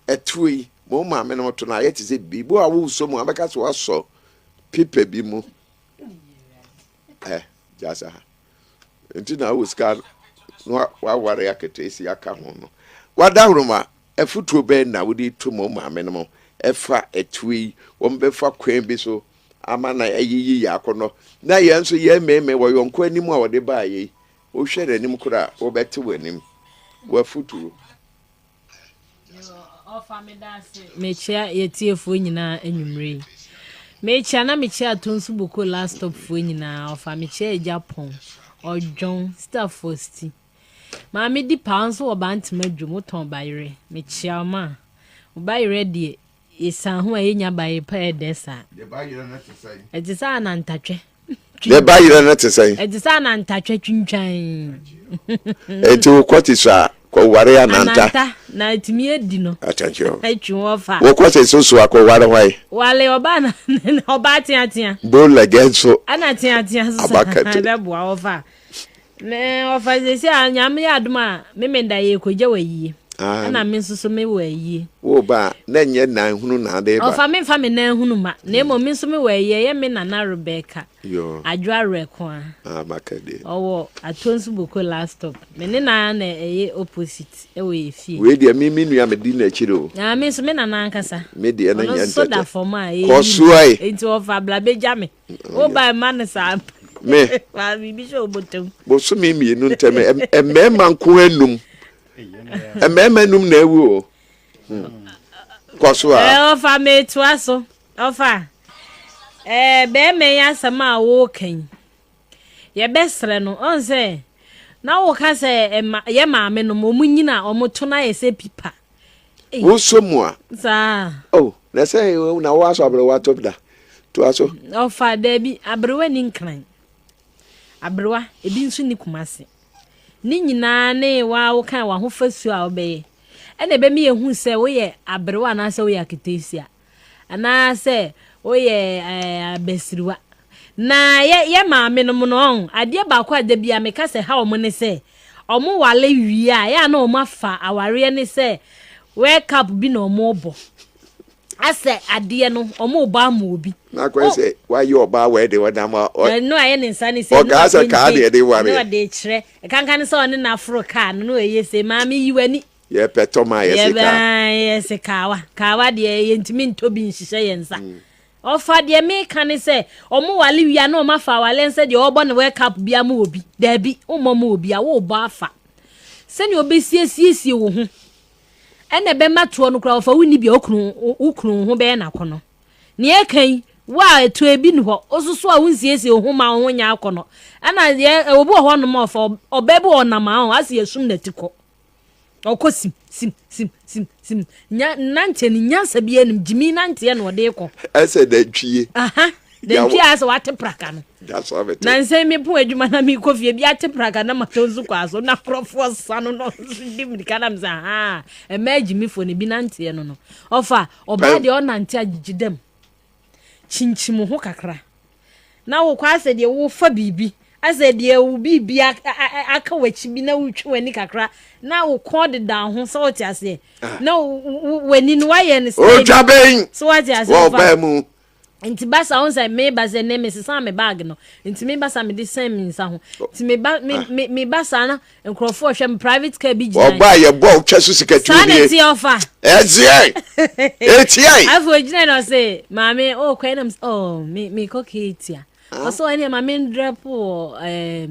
etui mo ma me no to na yete se bibo a wo so mu abeka so aso pipe bi mu jasa enti na wo ska no wa ware akete esi aka ho no wadawroma efutuo be na wo di to mo ma me no efa etui wo mbefa kwan bi so ama na ayiyi yakono na ye nso ye meme wo yonko anim a wo de ba yi wo hwere anim kura wo bete wanim wo futuo mechia yetiefo nyina enwumre mechia na mechia tonsu boko last stop fo nyina ofa mechia Japan ojon staff fosti ma me di panso obantima dwom ton bayre mechia ma bayre die isa ho ayenya baye pa edesa de bayre na tesai edisa na ntatwe de bayre na tesai edisa na ntatwe twintwan eti kwoti sa ko ware ananta na etimi edi no atachio etwu ofa wo kwoti so ko ware hwai wale oba na oba tia bo la genso ana tia so abakati be bo ofa me ofazesi anyame aduma me menda ye koja wayi ana me nso me wayi wo ba na nye nan hunu na de ba ofa me fa me nan hunu ma na emo me nso me wayi ye me nana Rebecca yo adwa reko makade owo atonsu boko last stop me ne na eye opposite e we fie we dia mi nua me di na chiro na me nso me nana nkasa me dia na nya so da for ma e ko suai enti ofa bla beja me o ba man sa me wa bibi so botem bo so mi nu ntem emema nko anum emema num na ewu o ko so a ofa me to aso ofa be me ya sama wo kan ye besre no on say na wo ka say ye maame no mo nyina o mo to na ye se pipa wo so mu a sa oh na say na wo aso abro wa top da to aso ofa da bi abrewa ni nkran abrewa ebi nso ni kumase ni nyina ne wa wo kan wa ho fasu a obeye ene be mi ehu se wo ye abrewa na se wo ya ketesia ana se wo ye abesiriwa na ye maame no no ade ba kwa da bia me ka se ha o mo ne se o mo wale wi a ya na o ma fa aware ne se wake up bi no mo bo ase ade no o mo ba mo obi na kwa se why you oba we de wadama no aye ne nsa ne se o ga se ka de ware no de kire kankan se on na Africa no eye se maame yiwani ye peto ma ye se ka ye se kawa de ye ntimi ntobi nhihye ye nsa ofa de me kan se o mo wale wi na o ma fa wale nse de obo ne wake up bia ma obi da bi o mo ma obi a wo ba afa se ne obesiesie wo ho ene be mato no kra ofa wuni bia okunu ho be na kono ne ekan wa etu ebi ni ho osusu a wunsiesie ho ma ho nya akono ana ye obi ho no ma ofa obebu onama ho ase yesum na tiko okosim sim nya nante ni nyansa bi enim jimi nante ye no de ko ese da twie aha da twie ase wate praka no that's all it na nse mi pu adwuma na mi kofie bi ate praka na matonzu kwaso na krofo sano no dim kana mza ha jimi fo ne bi nante ye no ofa oba de onante agigidem chinchim ho kakra na wo kwa ase de wo fa bibi ase de wo bibi aka wachi bi na wutwe wani kakra na wo kode da ho so what ase na wani no waye ne o twaben so what ase wo ba mu nti basa on say me basa ne me sesa me bag no nti me basa me de send me nsa ho nti me basa na nkrofo hwe me private car bi gina wo ba ye bo twa so sikatu bi sanity offer ezie etie afo gina no say mama oh kwenam oh me koketia also any mama drop blu-ray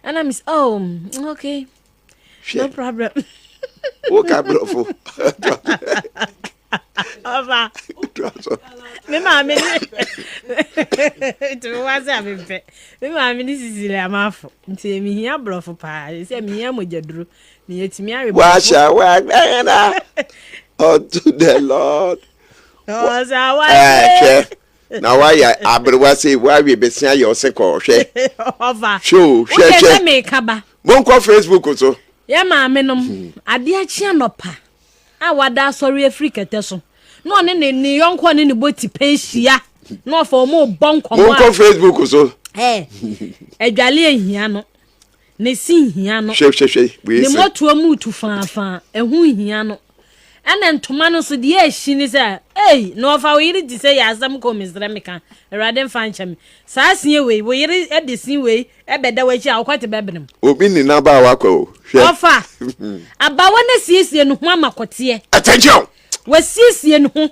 and I'm okay no problem o ka brofo Ova. Me mama ni. Tu wa za me pe. Me mama ni sisile amafo. Nti mi hia brofo pa. Se mi hia mojaduro. Ni yetimi are. Washa wa na. Oh to the Lord. Oh za wa. Na wa ya abrewa say wa we besia your seko hwe. Ova. Show hwe. Me kaba. Mon ko Facebook so. Ye mama nom. Ade achi anopa. Awada sorry Africa teso no ne ne yonko ne boti pensia no for mo bonko mo ko Facebook so adwale ehia no ne si hia no hwe we ne moto mu tu fa ehu hia no ene ntoma no so de ehyi ni say no fa we yiri di say yazam ko misra meka erade fa ncham sa sie we yiri edisin we ebeda wachi akwate bebenem obi ni na ba wa kwa hwe ofa abawa na siesie no ho amakote attention we siesie no ho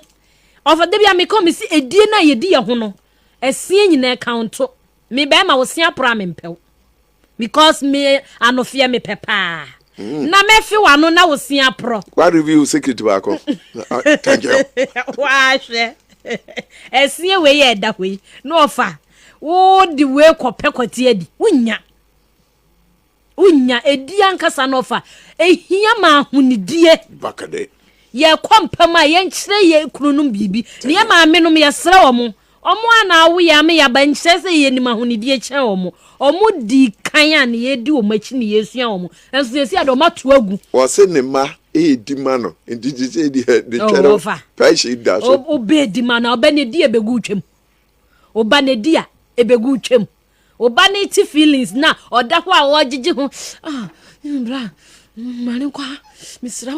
ofa de bia me come si edie na yedi ye ho no esie nyina account me be ma wo sia pra me mpew because me anofia me pepa na me fi wa no na wo sia pro what review secret ba ko thank you wa hwe esie we ye da hwe no ofa wo di we kopekote adi unya edi ankasa no ofa ehia ma hunidie bakade ye kompama ye nkyere ye kununum bibi ne ye ma menom ye sra omo ana wo ya me ya ba nkyere se ye ni ma hunidie kye omo di kan a ne ye di omachi ne yesu a omo enso ye si ade omato agu wo se ne ma di ma no ndidi se di twere paishi da so obe di ma na oba ne di ebegu twem oba ne di a ebegu twem obanity feelings na oda ho a wojije ho bra mane kwa misra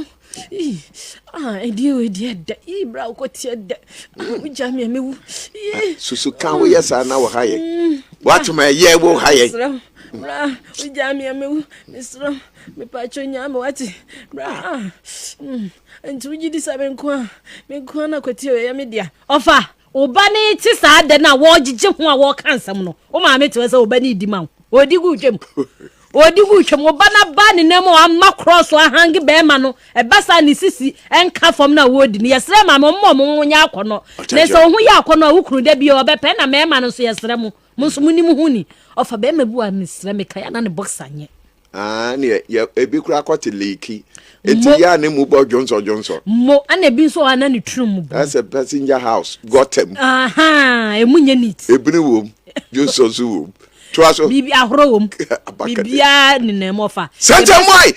edi bra ko tie de ujami amewu susu kan wo yesa na wo haye what my ye wo haye bra ujami amewu misra me pacho nyama wati bra ntuji di saben kwa me kwa na ko tie ya media ofa obani ti sa de na wojije ho a wo kansam no o ma me to se obani di ma odigu twem obana ba ni nemo amma cross wa hangi be ma no e basa ni sisi enka fom na wodi ni yesre ma mo nya akono ne so hu ya akono a wukuru da bi o be pe na me ma no so yesre mu so muni mu huni ofa be ma bu a misre me kaya na ne box anye ni ya ebi kura kwati leki eti ya ne mu bo Johnson mo ana bi so ana ni trum mu that's a passenger house got him emunye neat ebini wom Johnson wom twaso bibi ahoro wom bibia ni na mofa sente moi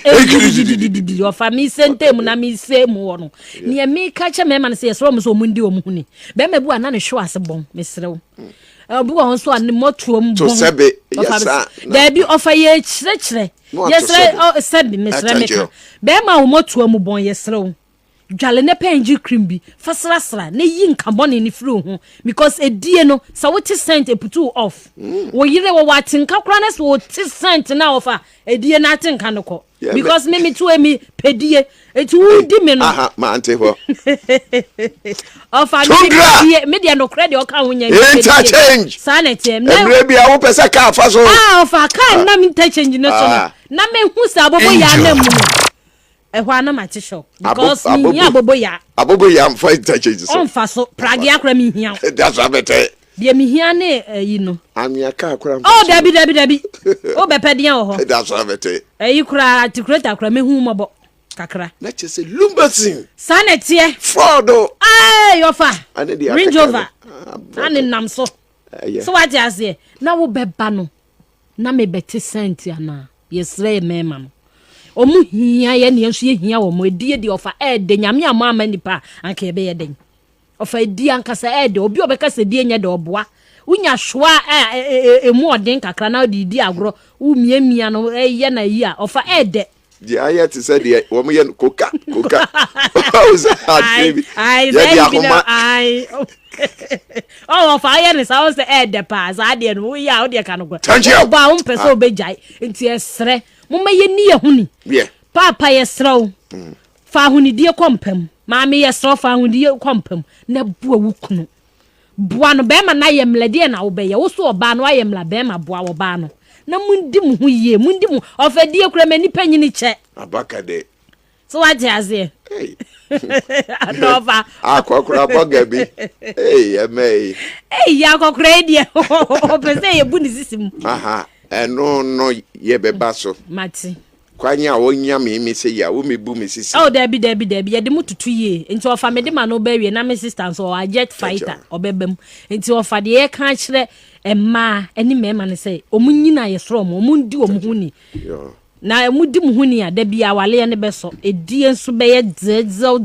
ofa mi sente mu na mi se mu wono ni e mi ka che me ma ne se yesro mu so mu ndi omu huni be ma bu ana ne hwo ase bon mesrew obu won so an motuo mu bon to sebe yesa da bi ofa ye chire yesre sebe mesre meka be ma wo motuo mu bon yesrew dwale ne penji cream bi fasrasra ne yi nkabone ni firi ho because edie no sa wo ti cent eputu off wo yire wo watinka kura na so wo ti cent na ofa edie na atinka no ko because me tu emi pedie etu wudi me no aha ma ante ho ofa me dia no credit o ka ho nya interchange sanete na emre bia wo pese ka afa so ofa ka na me interchange no so na me hu sa abobo ya na mu no ehwa na mate show because me hia abobo ya mfa interchange so on fa so pragi akra me hia that's what better bia me hia ne yi no amia ka akra dabi o be pedian ho that's what better yi kura articulate akra me hu mobo kakra na chese lumbasin sanete frodo yofa Range Rover ane nam so so what you say na wo beba no na me beti cent ana yesre me ma no omu hia ye ne nso ye hia wo mo edie de ofa de nyame ama nipa anka ebe ye den ofa edie anka sa obi obeka se die nya de oboa unya hwa emu odin kakra na di agro u miamia no ye na yi a ofa de di ayet se de wo mo ye koka ai ofa ye ne sa o se de pa za de no ya o de ka no go ba un pese obejai nti esre mama ye ni ehuni papa yesraw fa huni die kompam maami yesraw fa huni die kompam na bua wukunu bua no be ma na yemla die na wo be ye wo so oba no ayemla be ma bua wo ba no na mundi mu hu ye mundi mu ofa die kura mani panyini che abaka de so what you say anova akokura boga bi emei ya kokura die o pese ye buni sisim aha no ye beba so mati kwanya wonya me se ya wo mebu me sisi dabi ye de mututu ye nti ofa me de ma no bawie na me sister so a jet fighter obebem nti ofa de ye kan kire emma eni mema ne se omunyina ye sro mo omundi omuhuni na emudi muhuni a dabi awale ye ne beso edie nso be ye dzel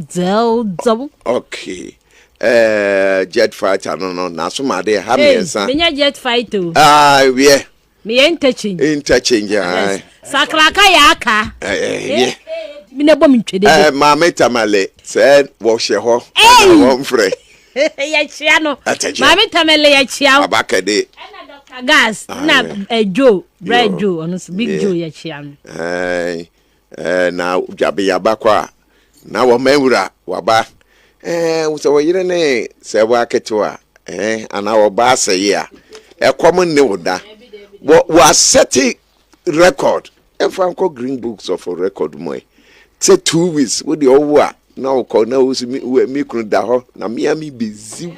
okay jet fighter no na so ma de ha me ensa benya jet fighter we me interchange sakraka ya aka mi ne bom ntwede ma metamale se wo hye ho wo mfre ya chia no ma metamale ya chia abakade na Dr. Gas na Joe Brad Joe ono big Joe ya chia no na jabe ya bakwa na wo mawura waba so wo yire ne se wo aketewa ana wo ba seye a ekom ne woda was setting record if uncle green books of a record moy say 2 weeks with the over now call now me kunu da ho na me busy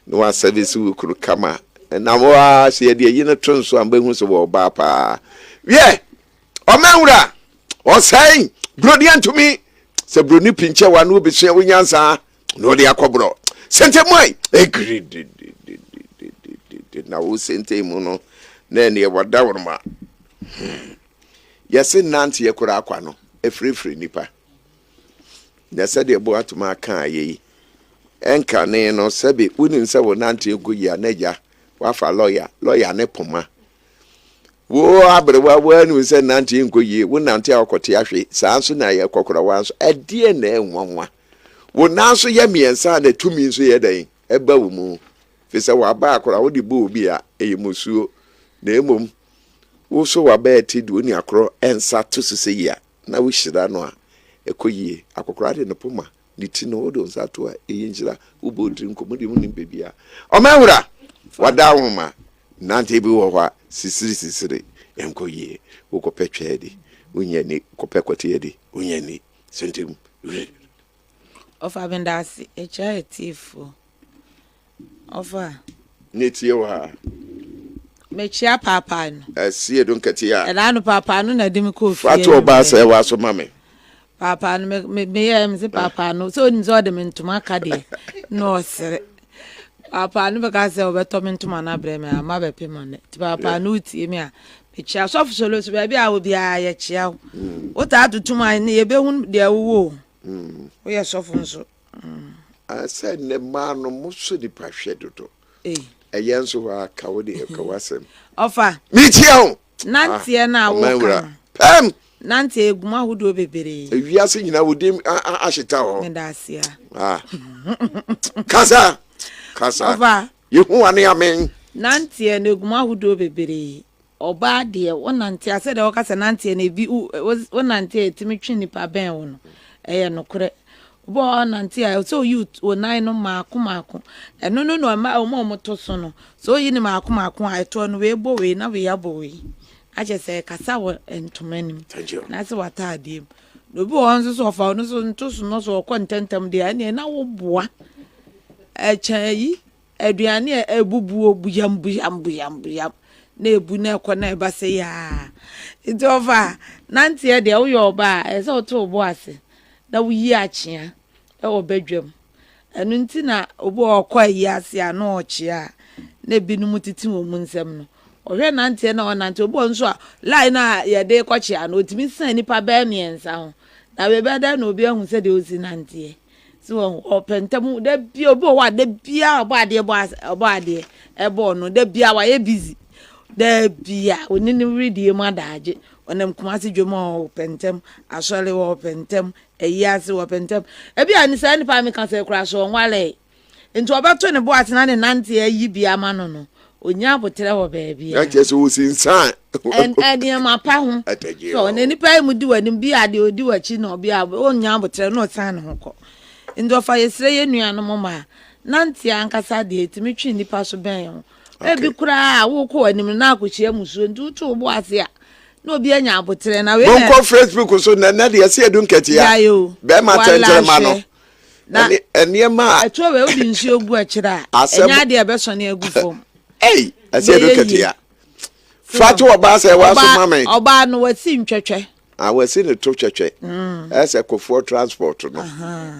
no one service we could come and now wa say the yin tron so am behu so wo ba pa yeah o manwura o saying brodian to me say broni pinche wa no be so nyansa no de akobro sente moy agreed na wo sente mu no na ne wada worma yesi nante yakura akwa no efrefre nipa na se de bo atuma kan ayi enka ne no sebe unim se wo nante egu ya naja wafa lawyer ne poma wo abrewa wanu se nante nkoyie wo nante akote ahwe saa nso na ye kokora wanso edie na enwanwa wo nanso ye miensa na tumi nso ye dan eba wo mu fese wa ba akora wo de bo obi a eyemosuo na emom wo so wa ba eti do ni akoro ensa to sese ya na wo hyira no a ekoyie akokora de no poma ni ti no do nsa to a eyinjira wo bo diri nkomudi mu ni bebia o mawura wada homa nante bi wo hwa sisiri enkoyie wo kopetwe de unyani kopekote de unyani sentem ofa bendasi echa etifu ofa netie wa mechia papa no asie don katia ela no papa no na dim ko fie fato ba se wa so mame papa no me yem se papa no so ni zo de mentuma ka de no sere papa no be ka se obeto mentuma na bre me ama be pema ne ti papa no tie me a mechia so solo so ba bia wo bia ya chia wo ta tutuma ne ye be hu de wo wo ye so fun so I said ne mano muso di pahwe dodo eyenso wa kawode ekawasem ofa mitia nantie na wo pam nantie eguma hudo bebere ewiase nyina wodi aheta ho ndasia kasa ofa yehu ane amen nantie na eguma hudo bebere oba de wonantie ase de wokasa nantie na bi wonantie timitwi nipa ben wo no eye nokore bo nanti a so youth o nine no maako eno no ma o to so no so yi ni maako a eto no we bo we na we ya bo we aje se kasa wo entomanim na se wata adiem no bi won so fa no so nto so no so kontentem de ani na wo boa echayi aduane ebubuo buyam na ebu na ekọ na eba se ya iti over nanti e de wo yo ba e se o to bo ase na wuyi achia e wo bedwam enu nti na obo okwa yi ase a na ochia na binu mutiti wo mu nsem no ohwe nante na onante obo nso a line a ye de kwachia na otimi san nipa ba miensa ho na be beda na obi ahu se de ozi nante so opentem de bia obo wa de bia obo ade ebo no de bia wa ye busy de bia onini ready ma daje onam kumasi dwoma opentem asole wo opentem eyase wo opentem e bia ni sa ni pa me kan se kura so nwale nti obato ne bo atena ne nante ayi bia ma no onya abotere wo ba bia ya kese wo sinsan en ma pa ho so ne ni pa mu di wani bia de odi wachi na bia onya abotere no san ho ko ndo fa yesre ye nuano moma nante ankasa de etimitwi nipa so ben ebi kura wo ko anim na akochia musuo ndu to bo ase a no obi anya abotere na we bonko Facebook so na de yase edun katia be ma tentere ma no na eniema ato we odi nsuo gu akira enya de be so na agu fom ase edun katia fatu oba se wa so mame oba no wasi ntwetwe wasi ne to twetwe ese kofo transport no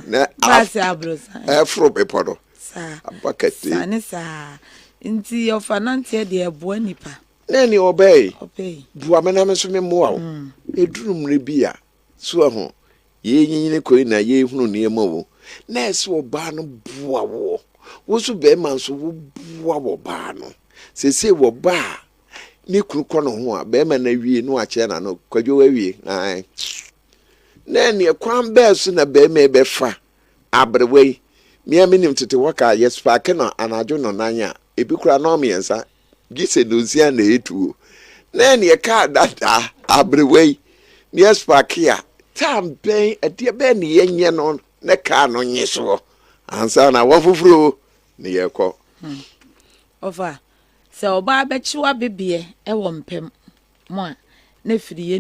na ase abrosa efro bepodo sa abakati sa nti ofanante de eboa nipa nani obey bua mena me so me moa wo edunum re bia so ho ye nyinyine koi na ye hunu ne ma wo na ese oba no bua wo wo so be man so wo bua wo ba no sese wo ba ni kruko no ho a be ma na wie no a che na no kwadwo wa wie ai nani ekwan be so na be ma be fa abrewei mi minim tete waka yes pa ke no anajo no nanya ebi kura no miensa gise dozia na etuo na ne ka dada abrewei yes pa kia tam ben ade be ne yenye no ne ka no nyeso ansa na wofufuro ne yekọ ofa se oba bechiwa bebie e wo mpem mo a na firi ye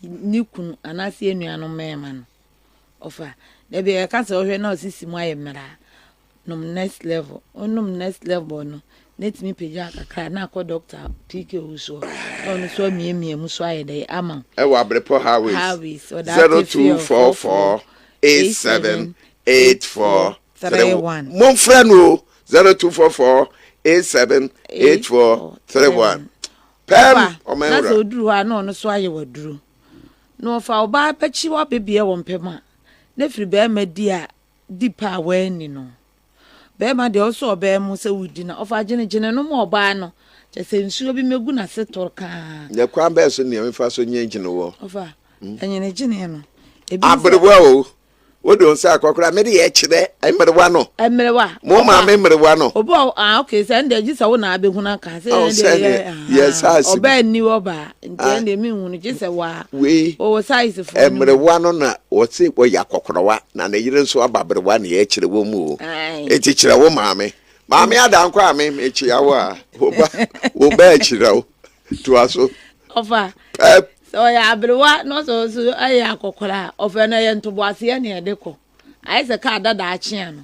ni kunu anase enuano mema no ofa de be ka se ohwe na osisi mu ayemra num next level onum next level no let me pay akakra na ko doctor PK uso no so miemie mu so ayede ama e wa brepo highways 0244878431 mon frère no 0244878431 pam o me na so duru ha no so aye waduru no fa oba pachi wa bebie wo mpema na firi be ma di a dipa wani no bema de also be mu se wudi na ofa gene no mo oba no je se nsuo bi megu na se torka ya kwan be so ne me fa so nye gene wo ofa enyene gene no ebi abrewa o wodo nsa akokora me de ye kire emerewa no mo ma me emerewa no obo okay se nde ji se wo na abehu na ka se nde yes oba ni oba nde nde mi hunu ji se wa we o size fo emerewa no na wo se wo ya kokorowa na ne yire nso ababrewa na ye kire wo mu o eti kire wo ma me adanko a me echi ya wo a wo ba kire wo to aso ofa so ya abrewa no so ayi akokora ofa na ye ntoboase ye ne edeko ayi se ka dada achia no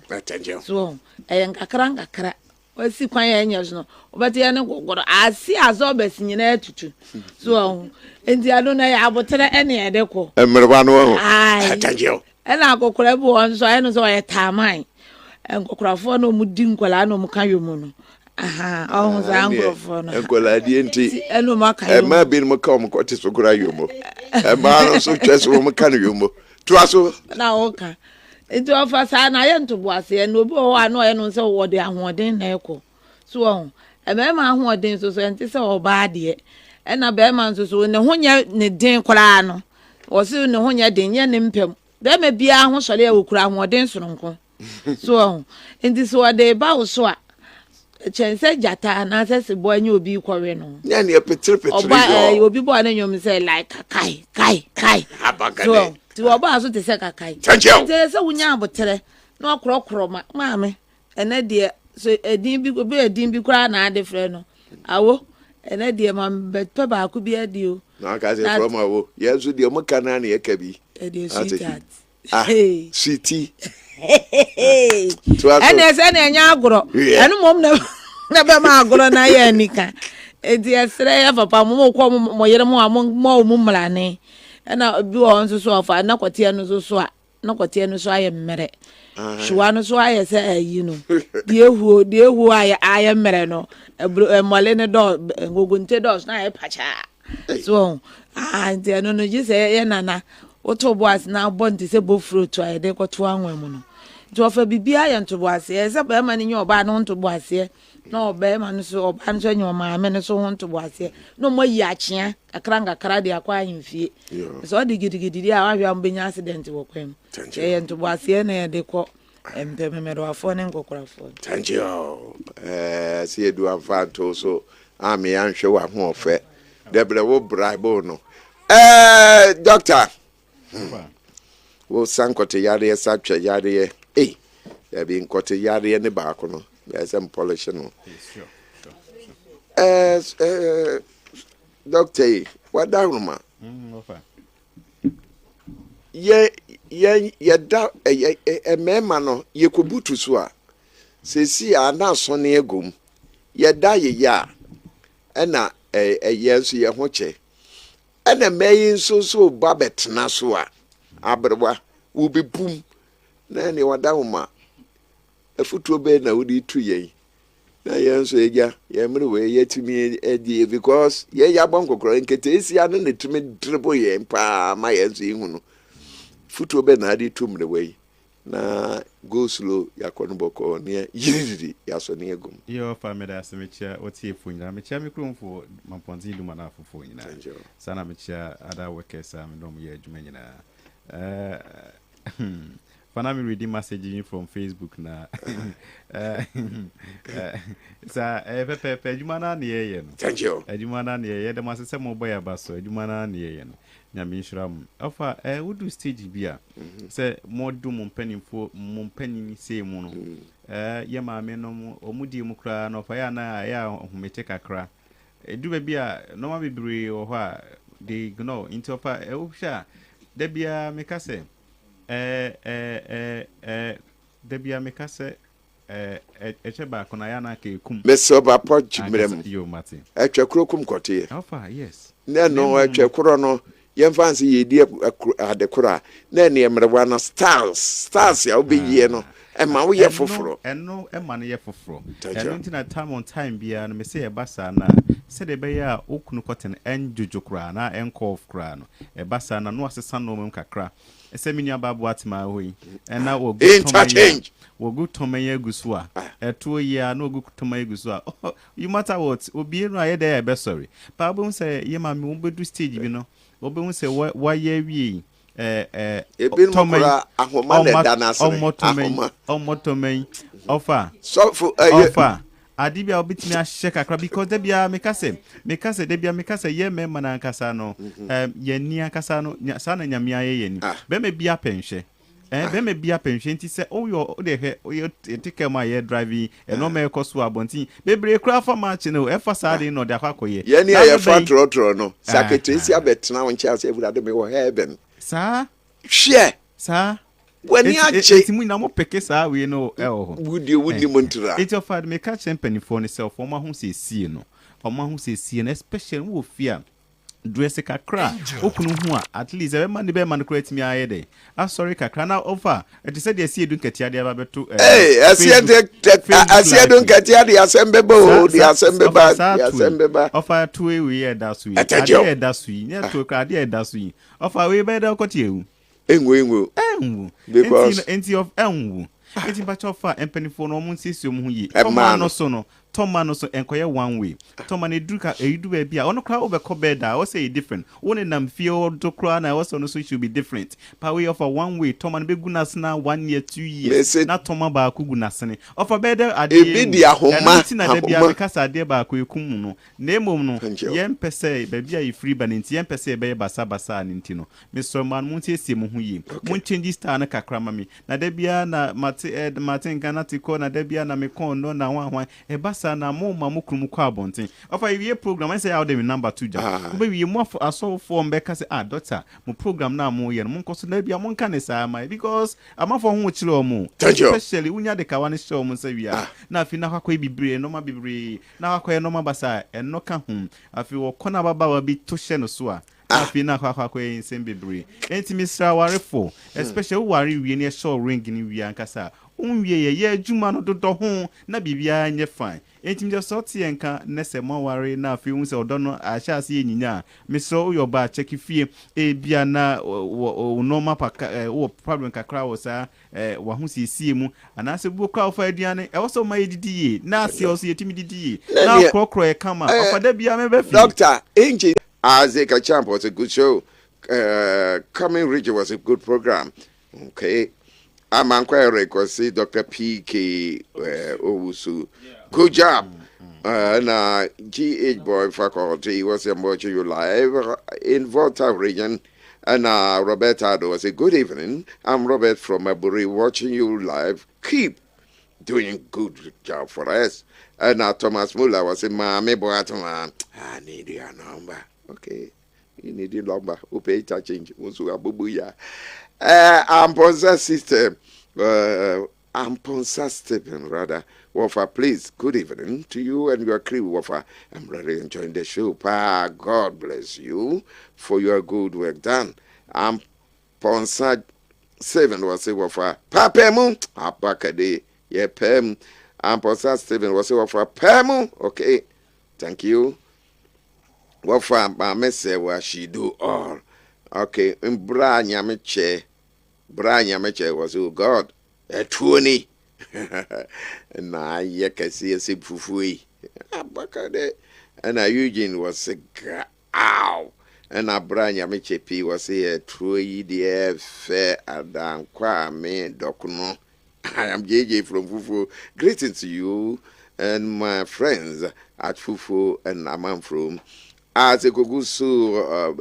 so nkakra wasi kwan ya nya so obete ye ne gogoro asi azo besi nyina atutu so enti ado na ya abotere ene edeko emereba no ho atanjeo ena akokora bu on so ayi no so ye taman enkokorafo no mudi nkola no muka yomu no aha ohun za angrofo no enkola die nti eno maka yomu ma bi no ka kote so kora yomu ma no so twese wo muka no yomu to aso na oka enti ofa sa na ye ntoboase no obi o wa no ye no se wo de ahoden na eko so ohun ma ahoden so enti se oba de ena be ma so ne honya ne den kora no wo se ne honya den ye ne mpem be ma bia ho sore ya wokura ahoden soronko so enti so de ba wo so a chense jata na se bo anya obi kwore no nya ne petre oba obi bo na nyom se like kai so ti oba so te se kakai enti se wunya abotere na okrokro ma me ene de so edin bi kura na ade frɛ no awo ene de ma pe ba ku bi adi o na ka se from awo yesu de mo kana na ye ka bi e de sweetheart sweetie ene se na nya agoro enu mom na be ma agoro na ye nika edi esre ya papa mo ko mo yere mo mo mlane ena bi won so ofa na kwate no so a na kwate no so aye mmere shuwa no so aye se ayi no de ehu aye mmere no mole ne do ngogunte do na aye pacha so ante no ji se ye nana oto boas na bonti se bo fruit aye de kwato anwen mu no to ofa bibia ye nto boas ye se ba ma ni oba no nto boas ye no be ma no so oba nso nyo ma me no so ho nto boas ye no mo yi achia akra de akwa ahimfie so de gidigidi a wa mbenya accident wo kwem ye nto boas ye na de ko empememero afo ne nkokorafo thank you si edu afanto so ami anhwe wa ho ofe debre wo bribe no doctor wo sankote yare satwa yare ya bi nkote yare ne ba ko no ya sem polish no doctor wadahuma ye da mema no ye kobutu so a sesi ana so ne egum ye da ye ya na ye nso ye ho che na meyin so ba betena so a abrwa wo bebum na ne wadahuma afutuo be na wodi tu ye na ye nso eja ye mre we ye timi edi because ye ya bon kokoro nkete esi anu ne tumi drebo ye mpa ma ye nso ihunu futuo be na adi tumre we na go slow yakono boko ne yiridi yaso ne egum yo family asemechia otie funyina mechia mikrofo mamponzi duma na afofo nyina sana mechia other workers am no ye adwuma nyina Fana me reading messaging from Facebook na sa pepe adwuma na ne ye no thank you adwuma na ne ye de masese mo boy abaso adwuma na ne ye no nyame nhyiram afa wodu stage bia se modu mo mpanin se mu no ye maame no omudi mu kra no fa ya na ya homete kakra edu ba bia no ma bebre wo ho a they know into afa obsha de bia meka se debia meka se echeba kona ya na ka ekum meso ba poch mrem yo mate etwekro kum kote alpha yes na no etwekro no ye fancy ye di adekora na ne emrewa na stars ya obeye no ma wo ye foforo eno ma ne ye foforo eno ntina time on time bia no me se e basa na se de be ya okunu koten enjojo kra na enkof kra no e basa na no asesa no mem kakra Seminia babu at my way. And now we'll interchange. We'll go to my gusua. A 2 year no go to my gusua. Oh, you matter what? Will be right there, best sorry. Pabon say, ye mammy won't do stage, you know. Obon say, why ye? Tommy, offer. So for offer. Adibia obit me a shake a because they be a mekase. Mekase, they be a mekase, ye man and Casano. Ye near Casano, San and Yamia yen. Be may be a pension. Be may be a pension. He said, oh, you take care of my air driving and no mere cost to a bonty. Baby, a craft for much, you know, if facade no, the Hakoye. Yenny, a front rotor, no. Secretary, bet now in Chelsea would have been heaven. Sir, share, sir. When you are chasing, we know Pekesa, we know, would you Montra? It's your father may catch and penny for himself, or one who says, see, no, or one who says, see, and especially who fear. Dress a cacra, open at least every man the bear man creates me a day. I'm sorry, cacra now offer. And to say they see you don't get your to. Hey, I see I don't get the assembly, the assembly, offer 2 way that's we. That's we, near to a card, that's we. Offer way better got you. Because empty of Elmu. It's in batch of far and penny for no moon system who ye. A man or sono. Tom Manoso enquire one way. Tom and a druka a do a beer on a crowd over cobeda. I was say different. One in them feel to crown. I also know so should be different. By way of a one way, Tom and Begunas now 1 year, 2 years. Not Toma Bakugunasani. Of a better idea. Home, because I dear Bakumuno. Nemo, yen per se, baby, free banning, yen per se, baby, Basabasa and Intino. Mr. Man Munti Simu, won't change this town a cacramami. Na debiana Martin Ganatico, na debiana Mekon, no, now one, a bassa. Na mo mamukrum kwa bontin ofa ye program I say how dem number 2 ja we mo aso form be ka say doctor mo program na mo ye mo nkoso na bia mo nka ne sa mai because amafo ho chire omo especially unya de ka wane show mo say wia na afi na kwakwa bibre no ma bibre na kwakwa no ma basa eno ka hum afi wo kona baba wa bi to hye no so a afi na kwakwa nsem bibre enti misra warefo especially wari wie ne show ring ni wia nkasa unwie ye adwuma no dodo ho na bibia nye fine entim je sorti enka nese maware na afi hu se odono ahya ase enyinya meso uyo ba check fie e bia na normal paka wo problem kakra wo sa wa hu sie mu anase bu kwa ofa aduane e wo so ma yedidi na ase o so yetimi didi na krokro e kama ofada bia me be fi Dr. Angel Azeka Champ was a good show. Coming Ridge was a good program. Okay. I'm inquiring because Dr. P.K. Owusu. Good job. And GH Boy faculty was watching you live in Volta region. And Robert Ado was a good evening. I'm Robert from Aburi watching you live. Keep doing good job for us. And Thomas Muller was a Mami Boatman. I need your number. Okay. You need your number. Who pay change? Amponsa system. Amponsa Stephen, rather. Wafa, please, good evening to you and your crew, Wafa. I'm really enjoying the show. Pa, God bless you for your good work done. Amponsa 7 was a Wafa. Pa, Pemu. Apakade. Yeah, Pem. Amponsa Stephen was a Wafa. Pemu. Okay. Thank you. Wafa, my message was she do all. Okay. Branya Meche was, oh God, a 20. Na ye can see a sip fufui. And Eugene was a ow. And Branya Meche P was a true EDF fair Adam Kwame Dokuno. I am JJ from Fufu. Greetings to you and my friends at Fufu and Amam from. As a Gogusu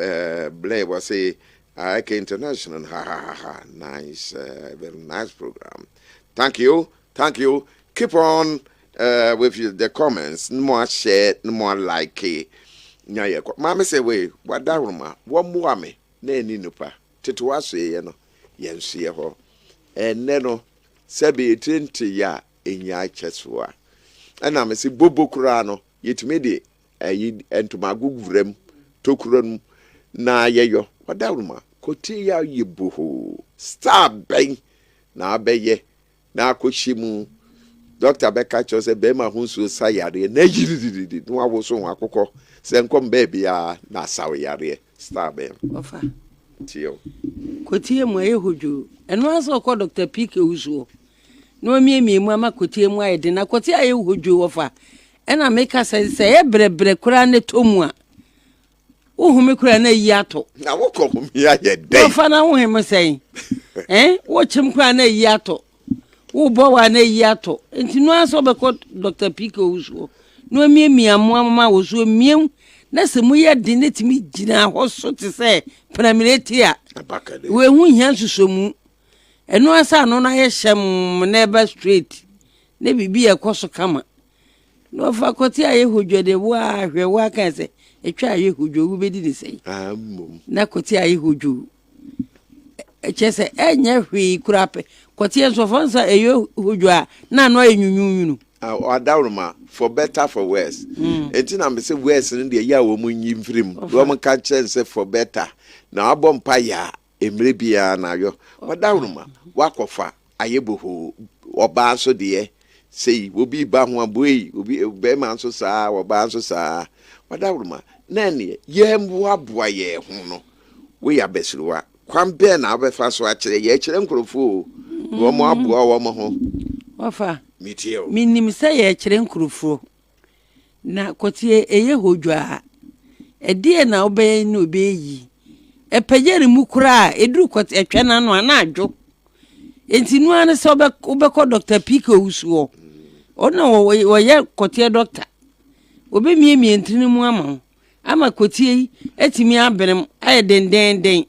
Blair was a International, nice, very nice program. Thank you. Keep on with the comments. No more share, no more like. Mama say, "Wait, what that room? One more me, ne ninupa. Tituwa say, you know, yensi ho. And neno, sebi 20 ya inya cheswa. And I'm say, Bobo Kurano, yet made and to my gugurem, tokurum, na yeyo. What that room? Kotia ye buhu. Stop bang. Na beye. Na koshimu. Dr. Becca chose bema hunsu sayari. Ne yiri. No awoso akoko. Senkom baby ya na sawiyari. Stop bang. Ofa. Tio. Kotie mu aye hojo. Eno aso ko Dr. PK usuo. No mi mu ama kotie mu aye de na kotie aye hojo wofa. Ena meka se e brebre kura ne tomu a. Wo humi kura na yi ato. Na wo ko humi aye dey. Wofa na wo hemi sei. Wo chim kura na yi ato. Wo bo wa na yi ato. Enti no aso be ko Dr. PK usuo. No mi amu ama wo so miem. Na se mu ye de ne timi gina ho so te se pramineti a. We hu hia susomu. Eno asa no na ye hyem neighbor street. Ne bibi e koso kama. No fa koti aye hojo de wa hwe wa kan se etwa aye hojo wo bedi de sei. Na koti aye hojo. Chese enye hwe kurape. Koti enso fonsa eyo hojo a na no enyunyunu. Adawruma for better for worse. Enti na me say worse no de ya wo mu nyimfrim. Wo mu ka chense for better. Na abompa ya emre bia na yo. Adawruma wakofa ayeboho oba so de sei obi ba ho aboyi obi be man so saa oba so saa. Adawruma na ne ye mboa boa ye ho no. We ya besruwa. Kwambe na abefa so akire ye kire nkrofo. Wo mo aboa wo mo ho. Wafa Mitio. Minim say ye kire nkrofo. Na kotie eye hodwa. Edie na obey no obeyi. Epejeri mukura eduru kotie etwe na no na adwo. Enti nu ane se obekọ Dr. PK usuo. Ona wo ye kotie doctor. Obe mie ntini mu ama kotie etimi abenem aye den.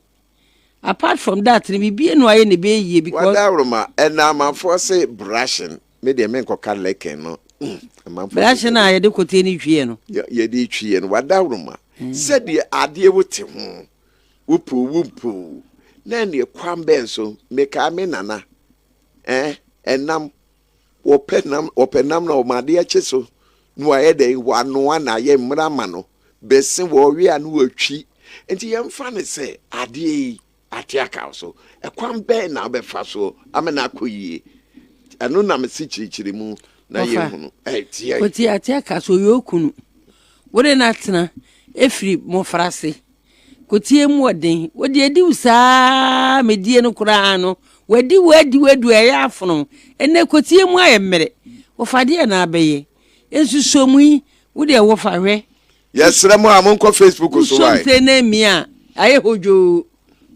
Apart from that, bibie no aye ne be yie because Wadawruma ena amafo say brushing me de men ko ka leken no. brushing na ye de kotie ni hwie no. Ye de hwie no Wadawruma. Said the ade wote ho. Wupu. Na ne kwambe so meka me nana. Enam openam na o made ache so. No aye de wano na ye mrama no. Bese wo wi anu atwi. Enti ye mfa ne say ade atiaka so ekwambe na obefa so amena koyie anu na me sichirichiri mu na ye hunu tie koti atiaka so yokunu wore na tena efri mo frase koti mu oden wodi edi usa medie no kura no wadi wedu ya afono ene koti mu ayemere wo fade na abeye ensusomu yi wodi wo fa hwe yesre mu amonko Facebook so wai so na mia aye hojo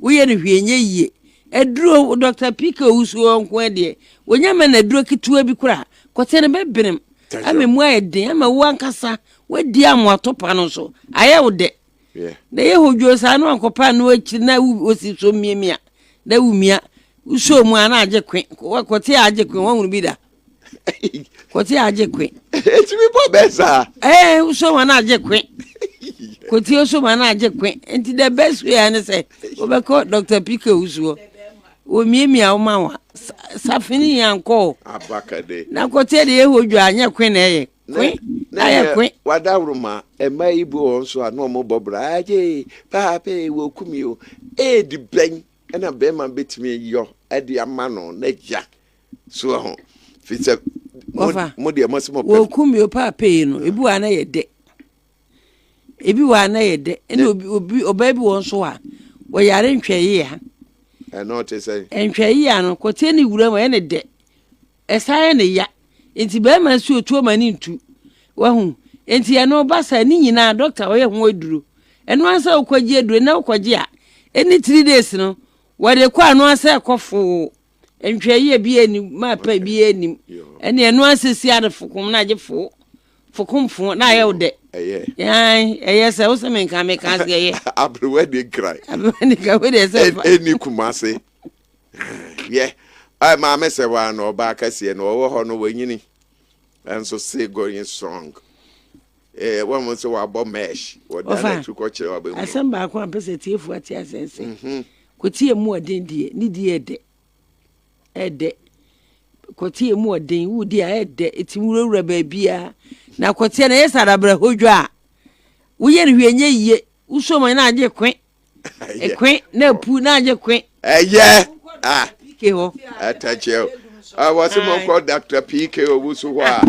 uye ni hwenye yie eduro Dr. PK usuo nko de wonyama na eduro kitua bi kura kote ne bebrem amemu ayeden ama wo ankasa wadi amotopa no so aye wo de na ye hojo sa no ankopa no achi na osi so miemia da wumia uso mu ana age kwen kote age kwen won bi da kote age kwen etimi bo besa uso mu ana age kwen Koti oso mana aje kwen enti the best way ane say obeko Dr. PK usuo o miemia o mawa safini yanko abakade na koti de ehodwo anya kwen na ye kwen na ye kwen Wadawruma ema ibu onso ano mo bobra aje pape wo kumi o di ben na be ma betimi yo edi amano na ja so ho fitse mo de amasimo wo kumi o pape no ebu ana ye de ebi wa na ye de ene obi oba bi won so a wo yare ntwaye ha no te say ntwaye ano kote ni wura ma ene de esaye ne ya enti be ma su otuo mani ntu wa hu enti ya no basa ni nyina doctor wo ye ho aduro eno ansa okwaji aduro na okwaji a eni 3 days no wo de kwa no ansa ekofo ntwaye bi eni ma pa bi eni ene eno ansa si adefokum na agefo fokumfo na ye wo de se o se men ka me ka se ye abrewe de cry abrewe ka we de se eni kumase ai ma me se wa no ba ka se no wo ho no wanyini enso say going strong one mo se wa bo mesh wo da tu ko kire wa ba mu asem ba ko ampese tiefu ati asense ko tie mu odin die ni die ede ko tie mu odin wo die ede etimurowura ba bia na kote na yesara bra hodwo a wo ye ne hwenye yie uso mo na age kwen kwen na pu na age kwen PK ho atacheo was mo ko Dr. PK owusu ho a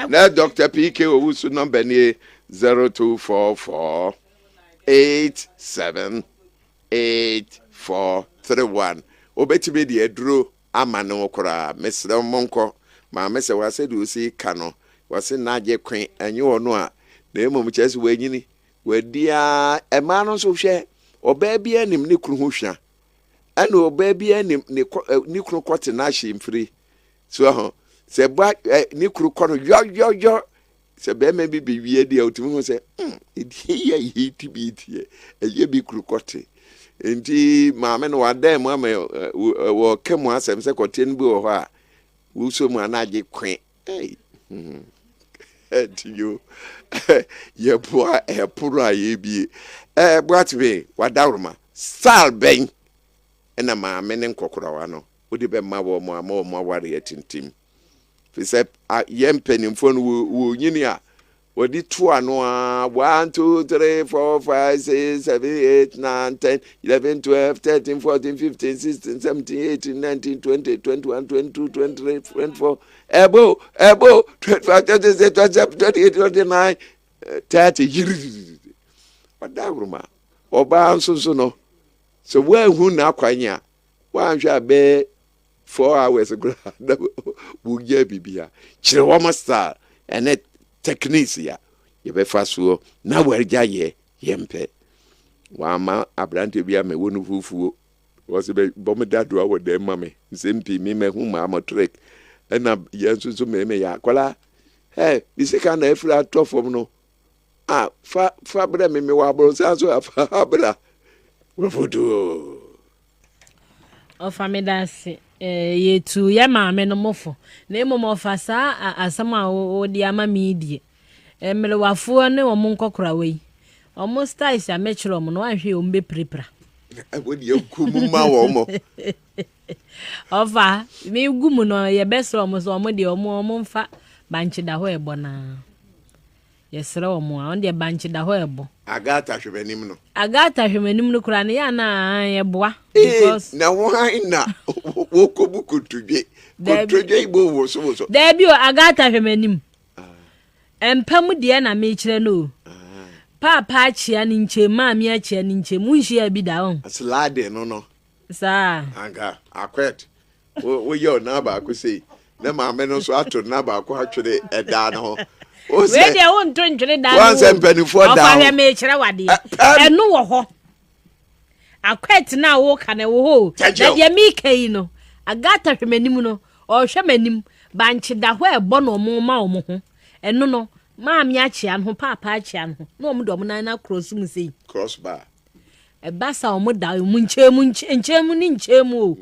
na Dr. PK owusu number ni 0244 8785 431 obetime de aduro ama no kora mesre monko ma mese wase do si ka no wase na je kwen anyi wono a na emom chese wanyini wadia ema no so hwe oba bia nim ne kru ho hwa ana oba bia nim ne kru kote na hye mfiri so ho se ba ne kru kono yo se be me bi wie dia otimi ho se edi ya yiti bi tie eye bi kru kote enti maame no wada mu ama wo kemu asem se kote nbi wo ho a wo so mu anaje kwen etiyo ye boa e puru aye bi boatwe wadawroma sal ben ena maame ne nkokora wa no odi be ma wo mo aware yatintim fi se yempenimfo no wo nyini a wodi to ano a 1 2 3 4 5 6 7 8 9 10 11 12 13 14 15 16 17 18 19 20 21 22 23 24 ebo 25 26 27 28 29 30 yiri wadawroma oba nso no so wa hu na akwanya wa hwa be 4 hours ago wo ya bibia kire wo master ene techniques ya ye be fasuo na warja ye yempe wa ma abrante bia me wonu fufuo wo se be bomedado awo de mame nsempi mi me hu ma motrek ena yensu me ya kwala bisika na efra atofom no fa bra me wa bro sanso afa bra wo fodo o famidasi yetu ya maame no mofo na emo ofasa asama odi ama media emele wafo ne omo nkokora wei omo styles ya mechro omo no ahwe omo be prepra wodi akumu ma wo mo ofa mi gumu no ye besro omo so omo de omo mfa banchi da ho ebo na yesre omo a onde banchi da ho ebo agata hwebenim no kura ne ya na yeboa because na why na wokobu kutudwe ibo wo so debi o agata hwemenim empam de na me kire no papa achia ni nche maami achia ni nche munhia bi da on slide no sa anga akwet wo yo na ba ko sei na maame no so ato na ba ko atwere eda no we de won to ntwere da no once mpanifo da ofa hwe me kire wade enu wo ho akwet na wo ka na wo ho na de mi kai no agata hwemenim no o hwemanim banchi da ho ebo no mo ma o mo ho enu no maami achia no papa achia no no mo do mo na cross mu sei cross bar e basa o mo da mu nchemu o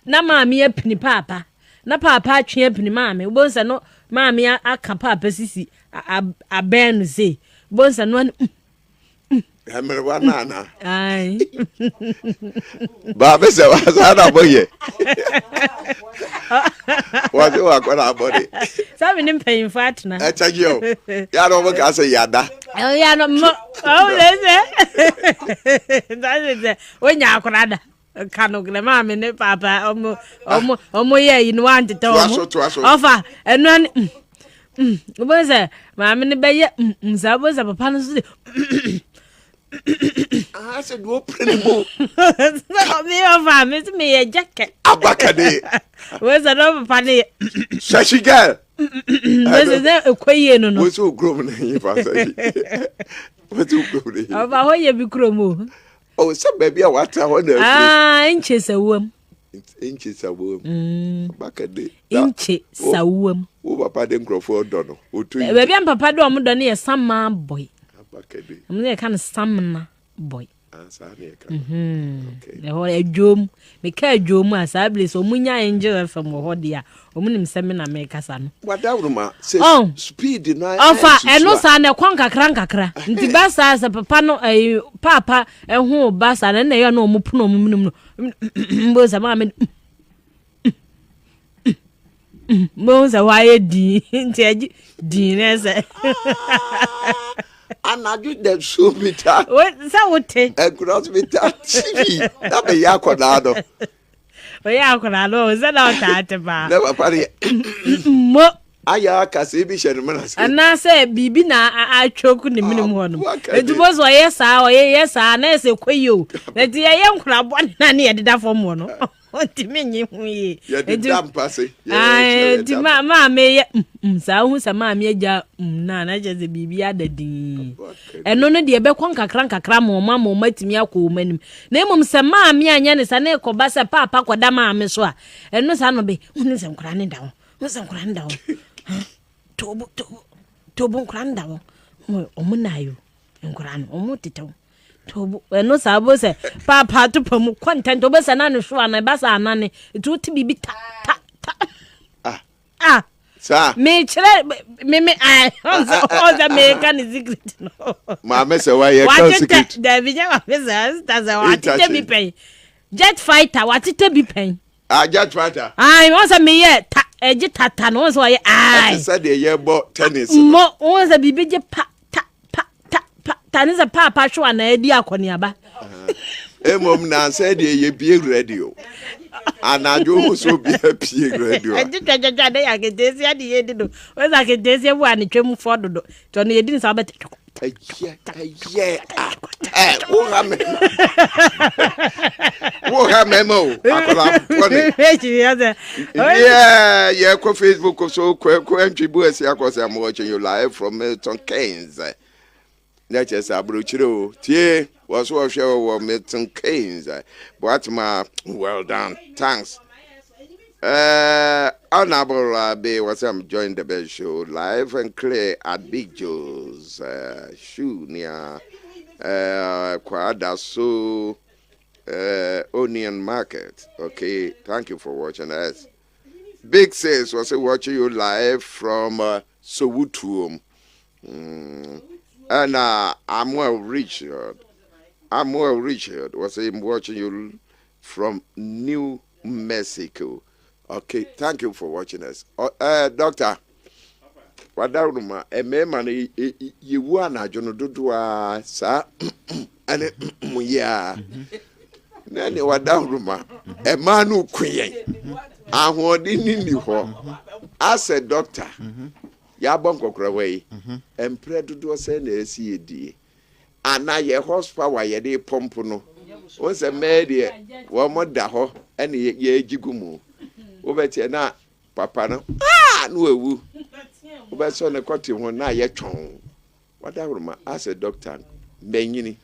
na maami apini papa na papa atwe apini maami ubonsa no maami aka papa sisi abenu sei ubonsa no hamere wanana ai ba bese wasana boye wazo wakona abode sabi ni mpayin fatna achagio ya no mo ka se yada ya no mo o leze daze onya akorada kanu gle maami ne papa omo ye yin wan tete omo ofa enu ubonsa maami ne beye mzabo papa no so I said, "What primo?" Me over, me a jacket. Abakade. Where's another funny? Shashi girl. Where's that a quay? No, what's so grown in your family? What's so grown? About how you be chromo. Oh, some baby, what I wonder. Inches a worm. Inches a worm. Abakade. Inches a worm. Oh, Papa didn't grow for Dono. Baby, and Papa do am done some man boy. I'm there kind of stamina boy. The whole a jom, me care jom as I bliss or munya angel from Hodia, or munim seminar make us an. What that says speed deny. Offer and no son a quanka crankakra. The bass as a papano a papa and who bass and they are no mupuno was a mammy. Most a wire D. And I do that so bitter. What would take a gross bitter TV. That be Yaconado. Well, Yaconado is that out at the bar. Never party. aya kase bi hye no mana se ana say bibi na atwoku ne minim ho no edubo so yes na say kwayo na ti ye nkura bone na ne yededa fom ho no onti menyi hu ye edida mpase ti ma me sa hu sa ma me agya na jeze bibi adadin eno no de be kon kakra mo matimi akọ manim na emom se ma me anya ne sa na ekoba se papa koda ma me so a eno sa no be hu se nkura ne da ho tobo nkura nda ho omo nayo nkura no omo tetaw tobo eno sabo se papa to pamu content obo se na no hwa na ba sa anane tu ti bibi ta sa me chere me on me can secret no ma me se wa ye can secret da bi ja me se ta za wa tete bi pen jet fighter wa tete bi pen jet fighter won se me ye ta eji tata no so ye say de ye bo tennis mo won se bibi je pa ta ni se papa hwa na edi akoni aba emom na say de ye bi radio anajo so bi pie radio eji jaja de ya gedesi adi ye dido o za gedesi bu ani twem fododo to no ye din sa bete wo ha memo akala pone yeah ko Facebook so ko entwibu esi akosa am watching you live from Milton Keynes na chesa abrochiro tie was what show Milton Keynes but ma well done thanks Honorable Bay was joined the best show live and clear at Big Joe's shoe near Quada so Onion Market. Okay, thank you for watching us. Big Sis was watching you live from Sowutuum. And I'm well Richard was watching you from New Mexico. Okay, thank you for watching us. Doctor, wadaruma emema you wana jono dodua sa ane ya nani wadaruma emanu kwen ahodi ni ho as a doctor ya bon kokora we empre dodo se na esi edi ana ye horsepower ye de pump no won se media wo moda ho ene ye agigumu obeti na papa no no ewu obeso ne kwoti ho na ye twon wadaruma as a doctor menyini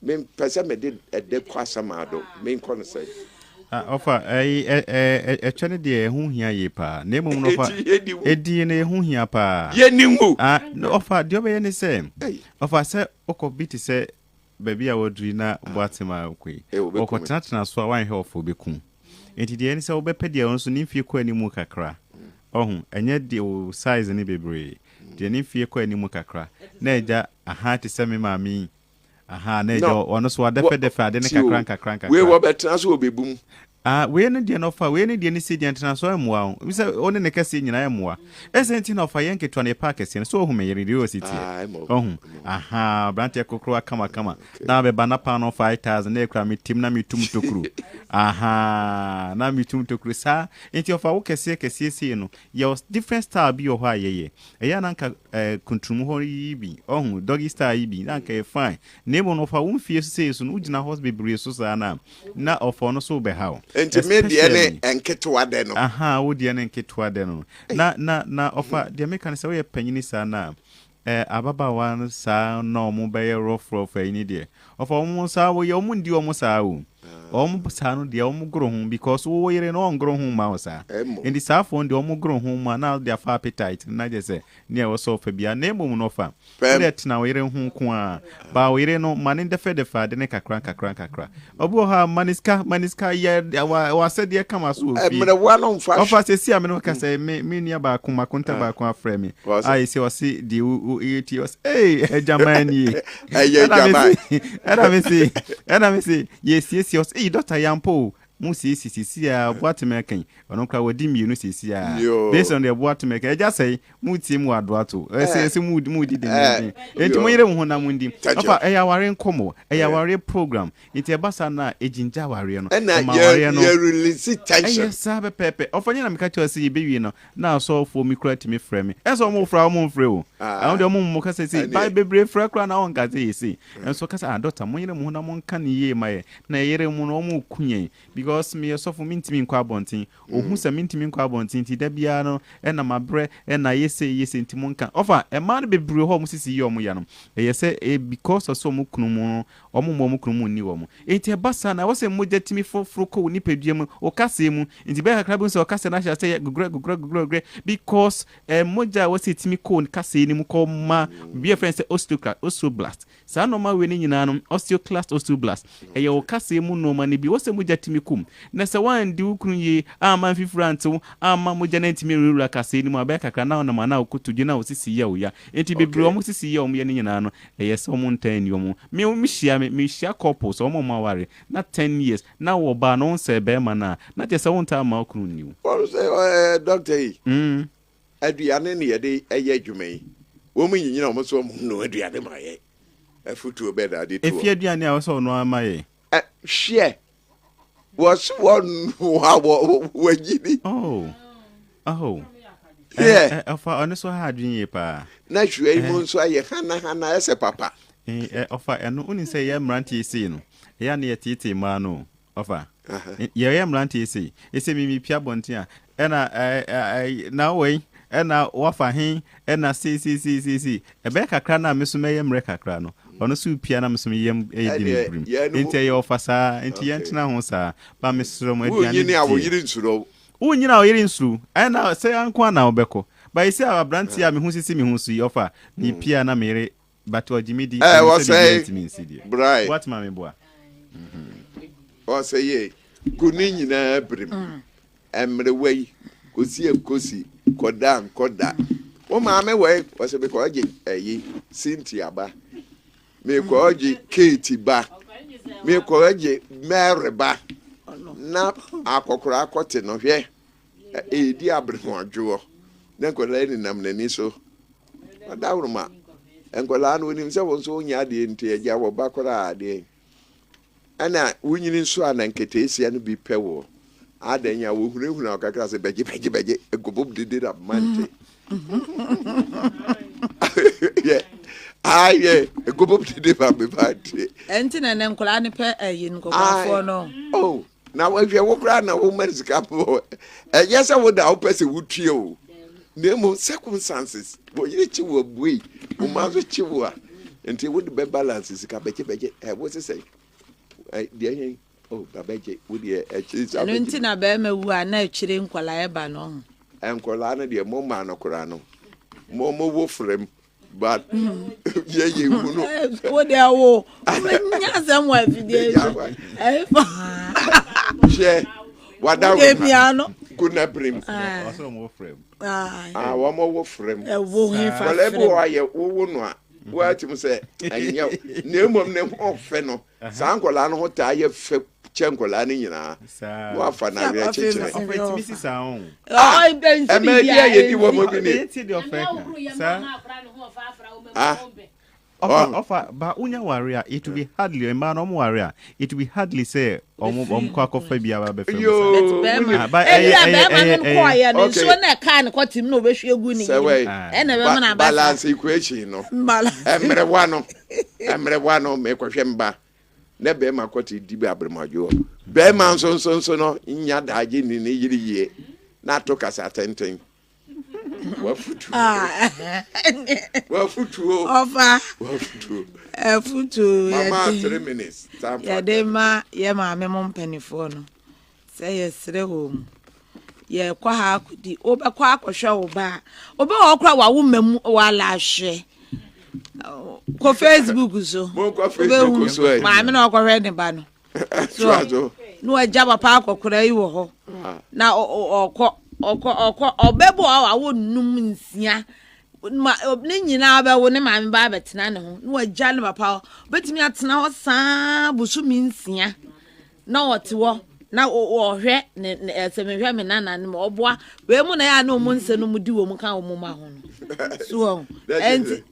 me pese me de ede kwasama do me nko no say ofa twene de ehu hia ye pa na emom no fa edi na ehu hia pa ye nimu ofa de obeye ne say ofa se okobiti se baby a wodri na boatema okwe okotena so a wan he ofo bekum enti de eni se obepede e onso ni fie ko animu kakra ohun enye de o size ni bebre de ni fie ko animu kakra na eja aha te se me mami aha na eja ono so adefede fa de ne kakra we wo betena so obebum we no de no fa we no de ni se de ntena so amua o bi se one ne kase nyina amua esenti no fa yenke to ne park ese so ohun meyere de o city ohun aha brante kokro kama na be bana pa no 5000 na ekra mi tim na mi tum tokru aha na mi tum tokru sa enti ofa wo kase se no your different style bi o ho ayeye eya na nka kuntrum ho yi bi ohun doggy style yi bi na nka fine na ebo no fa wo mfie so no ugina hospital so sa na ofo no so be hawo enti me de ne enketo de no aha wo de ne enketo de no na ofa de me kan se we panyini sa na ababa wan sa no mo be rough ni de ofa mo sa wo ye mo ndi o mo sa wo omo sa no de omo gro hu because wo yere no ngro hu ma wo sa ndi sa fo ndi omo gro hu ma na de fa appetite na je se ne wo so fa bia na emo no fa let na wo yere hu ko a ba wo yere no mane de fa de ne kakra obo ha maniska ye wa se de kama so ofi me wa no fa ofa se si amene ka se me nia ba ko makonta ba ko afre me ai se o si di eti was jamani era me si yes yes hey doctor yampo mu sisi a boate mekan ono kra wodi mienu sisi a Yo. based on the boate mekan eja say mu team wa do ato say mu di den enti mo yere ho na mu ndi afa eya ware nkomo eya ware program enti e basa na ejinja ware no ware no you release tension sa pepe ofanye na meka tell say be wi no na so for me kra timi frɛ me eso mo fra mo mfrɛ o ahun de mo ka say by bebre fra kra na on ka say see enso ka say doctor mo yere mo na mo nka ne ye maye na yere mo no mo kunye because me so for me ntimi nkwa bontin ohun se me ntimi nkwa bontin ti da bia no na mabre na yese ntimo nka ofa e ma no bebre ho mo sisi ye omo ya no e say because of so mo kunu mo omo mo kunu mo ni wo mo enti e basa na wo se mo jatimi foforo ko ni padua mu o kase mu enti be kakra bu se o kase na sha say gugre because moja wo se timi ko kase ni mu ko ma be friend say osteoblast sa no ma we ni nyina no osteoblast e ye o kase mu no ma ni bi wo se moja timi kum na se wan di ukunu ye ama fifranto ama moja na timi rura kase ni mu abe kakra na ma na okutuju na osisi ya o ya enti bebre o mo sisi ya o mo ye ni nyina no e ye se o mo ntan ni o mo me shia couples o mo ma ware na 10 years na wo ba no se be ma na je se won ta ma okunu ni o say doctor yi aduane ne ye de eye adwuma yi wo mu nyinyina o mo so mo no aduane ma ye afutu obeda de to efi aduane a wo so no ama ye share was one wagini yeah afa ono so ha adwin ye pa na hwe mu nso aye hana ese papa afa eno uni say ye mranti isi no ya na ye tete ma no afa ye mranti isi mimi pia bonti a ena na we ena wafa hin ena si ebe kakra na meso meye mre kakra no ono su pia na meso yem edin brim enti ye ofasa enti ye ntena ho sa ba mesro mo aduane ni awo yiri nsuro unyina o yiri nsuru ena say anko na obeko ba isi abranti a me hu sisi me hu su yofa ni pia na mere but ojimidi bright what mama boa o say ye kuni nyina brim emre wei kosi koda o ma me wei o say be ko age eyi Cynthia ba me ko age Kate ba me ko age Mary ba na akokora akote no hwe edi abremo adwo na ko la ni nam nani so adawruma enkola no nim se won so nya de nte eja wo bakora ade ana wunyini nso ana nkete esia no bi pewo adanya wo hunehuna okakra se beje egobob de da mante yeah yeah egobob de ba be mante enti na nkola ne pe ayin kokofo no oh na wo hwe wo kra na wo merzika po yesa wo da wo pese wo tue o nemo circumstances bo yiri chi wo bui o ma zo chi wo a enti wo de balance sika beje wo se say de yen oh babeje wo de chi sa enti na be ma wu a na akire nkwala e ba no enkwala na de mo ma no kra no mo wo frem but ye wu no wo de wo nya zam wa fidie she wada wo kuna brim also mo frame wo mo wo frame wo hin fa wala bo aye wo no a wo atim se anya na emom ne ho fe no sa nkola no ho ta aye fe chenkola ni nyina wo afa na re chechire ofetimi si sa on emedi aye di wo mo bi ni ti di ofek sa offer ba unya warrior it will be hardly a man on warrior it will be hardly say kwako fa bia ba be fam ba so na ka ne kwatim no behwe egu ni e na be na ba balance equation no emre wano me kwhwe mba na be ma kwati di be abremajo be ma so no nya daje ni ne yiri ye na to kasa tenten wafutu ofa wafutu futu mama 3 minutes ya de ma ye ma me mo mpanifo no say yesre home ye kwa ha akudi obekwa akohwe oba okra wa wo mamu wala hwe ko Facebook so mo ko Facebook so ma me na okwa ne ba no so no aja papa akokora yi wo ho na okọ obebo awo num nsia ma ne nyina abewo ne maame ba betena ne ho no agya ne papa betimi atena ho saa busumi nsia na wote wo na ohwe ne semehwe me nana ne oboa we mu na ya na omu nse no mu di wo mu kan omu ma ho no so enti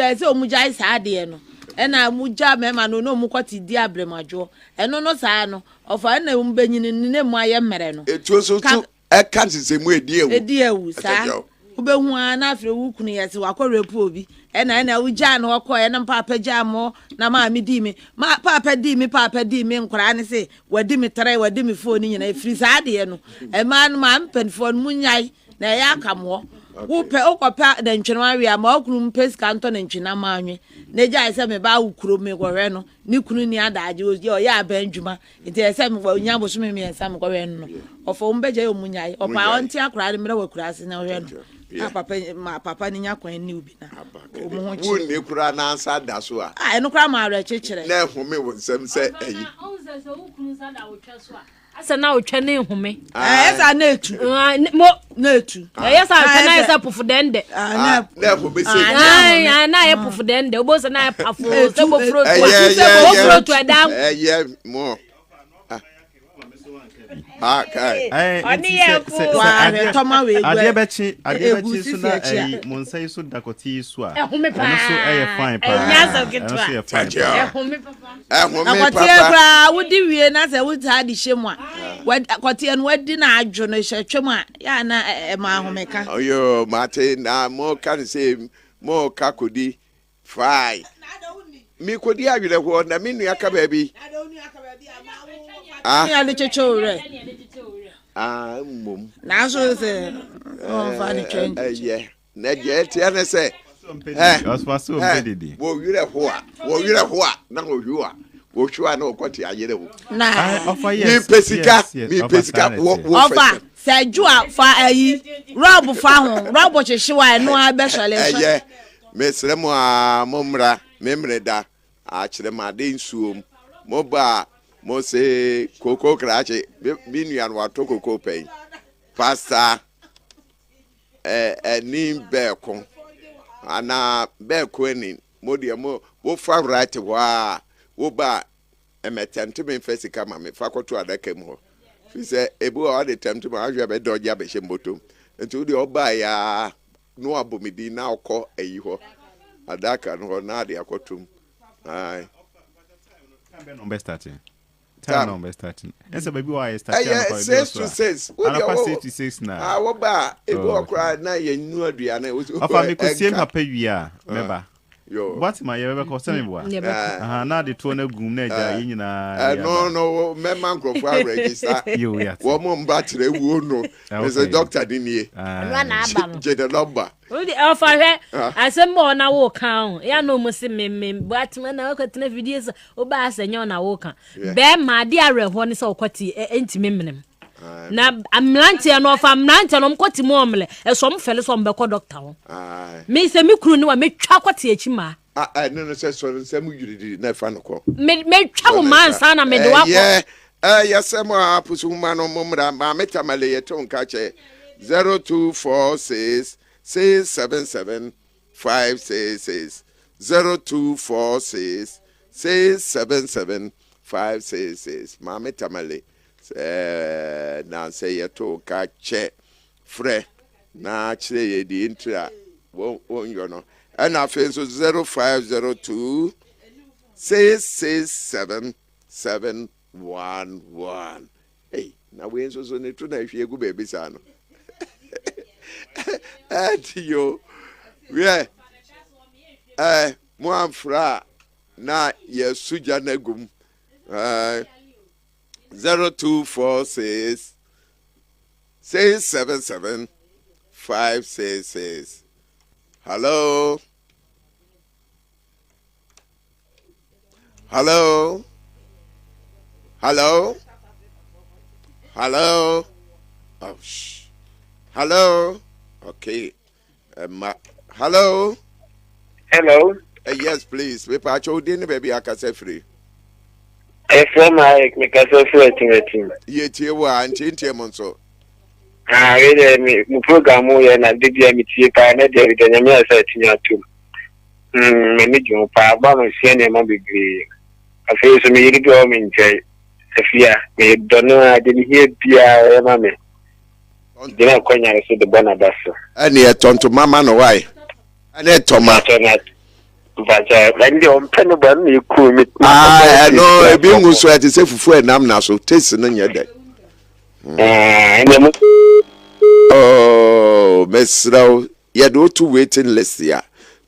I say omu jai sa de no ena mu ja mema no no mu kwati di abremajo eno no saa no ofa na mu benyini ne mu aye mmere no etu so so e kan se mu edi ewu saa ubehu na afre wu kunu yesi wakɔrepu obi ena ugya na hɔkɔ ena papa gya mo na ma mi di mi ma papa di mi nkora ne se wadi mi tare wadi mi phone nyina efiri saa de no e ma no ma mpanfo no munyai na ya akamo wo pe okɔpa da ntwene awie ma okunu mpes kanto na ntwena ma anwe na gya se me ba wukuro me gɔhwɛ no ni kunu ni adaaje o ya abandwuma nti se me nya boso me ensa me gɔhwɛ no ofo mbegya yo munyai opa onti akora de mra wakura ase na hwɛ no papa ni nya kwan ni ubi na wo ne kura na ansa da so a eno kura ma ara kyekere na ehome wo nsem se ayi asa na otwa ne ehome esa na etu mo na etu esa otwa na esa pufu dende na ehome se na ye pufu dende obo se na ye pafu se bo fruit to adam mo ade bechi so na monsa so dakoti so a so fine papa wodi wie na se wuta di hyemu a kwati en wadi na adwo no hyetwem a ya na ma ahomeka oyo mate na mo kan say mo kakodi fry mi kodi awire ho na mi nua ka baabi ya le chechore mum na so se fa ni change na je tie ne se so bedidi wo wire ho a na wo hwu a wo hwu a na okoti ayere wo na mi pesika wo ofa se ju a fa ayi rob fa ho rob chehyewa no a be sole mesre mo a momra memreda a kire ma de nsuom mo ba mo se koko krache bi nuan wato koko pen pasta ni beko ana beko ni mo de mo wo favorite wa wo ba emetente me fesika ma me fakoto adaka mu ho fi se ebu o de temte ma ahwe be doja be shembotom enti wo de oba ya no abomidi na okọ eyi ho adaka no na de akotum ai number starting time number starting ese baby why starting for 6 to 6 what you 6 na wo ba ebu okra na ye nu adua na wo afa me ko siem papa wia meba yo what my ye ko semi boa na de to na gum na ja ye nyina no me man crop register you ya wo mo mba tire wuo no is a doctor dinie na aba no je the number we the offer he asembo na wo kan ya no mo se me but na ko tena videos o ba asenyo na wo kan be ma de areho ne se okwati entime menem na amlante no fa amlante no mkoti mo omle eso mfele so mbekọ doctor ho me se me kru ni wa metwa kwati echi ma no se so nsem yuridi na fa no ko me twa wo man sa na me de wa ko yes mo apusu ma no momra ma metamale yeto nka che 0246 677 566 0246 677 566 ma metamale na say yeto ka che fre na chire ye di intra won yo no and afen so 0502 667 711 hey na we so ne to na hwe gu baby sa no yo we mo amfra na ye suja na gum 0246 677 566 hello hello hello hello oh shh hello okay hello hello yes please we pa cho din baby akase free from my castle team ye tie wa antie monso we me program we na de dia mi tie pa na de de nyame asa tinya tu me me ju pa ba mo sie ne ma bigri afi so me yiri do me nche Sefia, me don't know. I didn't hear Pia, mammy. Did not call you the Bonabas. And yet, Tonto Mama, no why? And then tomato. But when you penny bun, you cool me. I know a being so at the safe for an amna so tasting in your day. Oh, Miss Row, you do two waiting list here.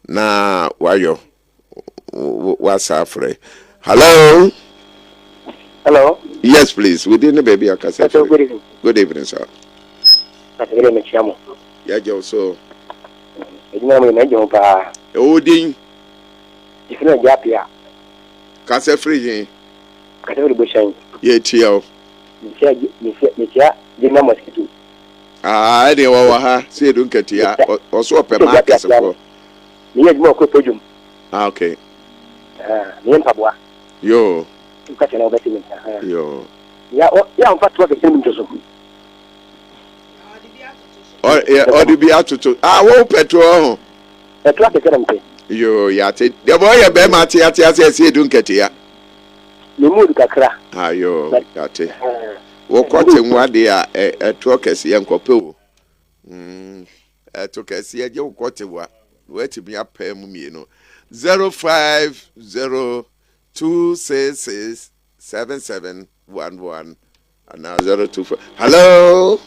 Now, why you? What's afraid? Hello? Hello? Yes, please. Within the baby, I can say. Good evening. Good evening, sir. Yeah, Joe, so. You know me, Major. Odin, If you're not Japia, can say free. I don't be saying. Yeah, Tio. You know, mosquito. Ah, I didn't say, don't get here. Or so up a market. You have more quick. Okay. Me and Pabua. Yo. You catch an over. Yo. Yeah, I'm fast working to Or the be out to. Ah, whoa, petrol. a traffic currently. Yo, yate. The boy, a bear, Matias, say, don't get here. You move the cra. Ah, yo, yate. Wo caught him one day at Trocas, young couple. Took a see a young quarter. Where to be up, you know. 050267711 and now 024. Hello.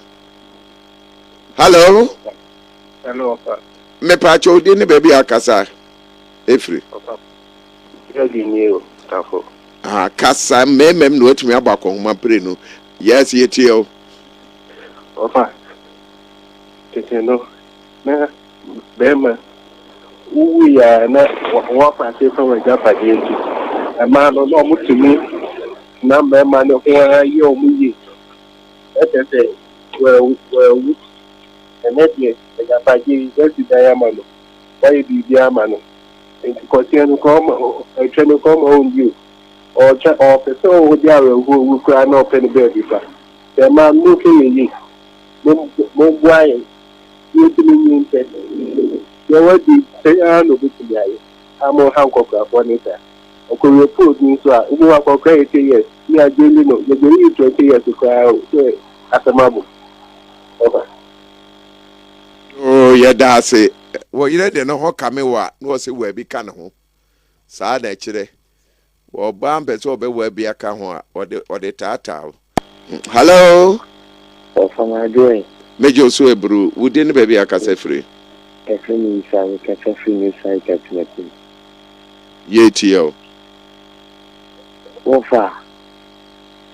Hello. Hello, sir. Me pacho di ni baby akasa. Efri. Ah, kasa memem no etumi abakọ homa pre no. Yes, yetio. Ofa. Tete no. Na bema. We are na wa party from Japa Jeji. A man no mutumi. Na bema no kwa yo muyi. Tete well and that yes, Japa Jeji just diamond. Why be diamond? And to continue come I try to come on you. Or person who cry no penny baby. The man looking at you. No why. You said, you want to say, I know this guy. I'm on Hancock for Nita. I could report me so I know about 20 years. You are doing no, you're doing 20 years to cry out at a marble. Over. Oh, yeah, that's it. Well, you know how come what no say we be can ho. Sa na chire. Wo ba mbe so be we be aka ho or the tata. Hello. What am I doing? Mejo so ebru, we didn't baby akasa free. Free inside, free inside, catching. Ye tio. Ofa.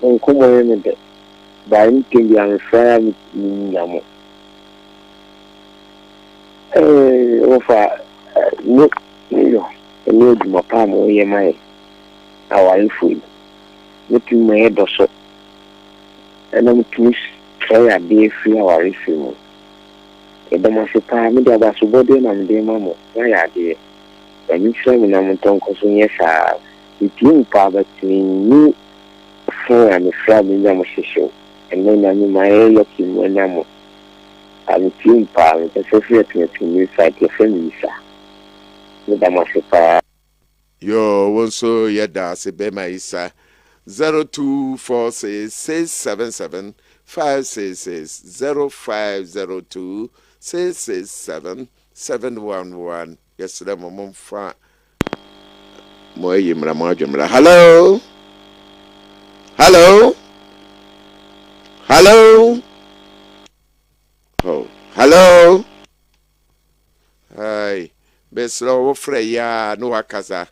On come on in by anything you are referring to. Ofa. No, my palm or your mind. Our food. Looking my head or so. And I'm to try a day free our refill. The Damascus, me the Basubodi and the Mamma, why are they? And you say, when I'm talking, yes, it's you, Papa, to me, for I'm a friend in Damascus, and then I'm in my lucky when I'm a team, Papa, that's a fair to me, fight your family, sir. The Damascus. Yo, also, yeah, that's a bema isa 0246 0502 667 711. Yesterday, my mom found more yimra. Hello. Hello. Hello. Oh, hello. Hi. Beslo Freya no akaza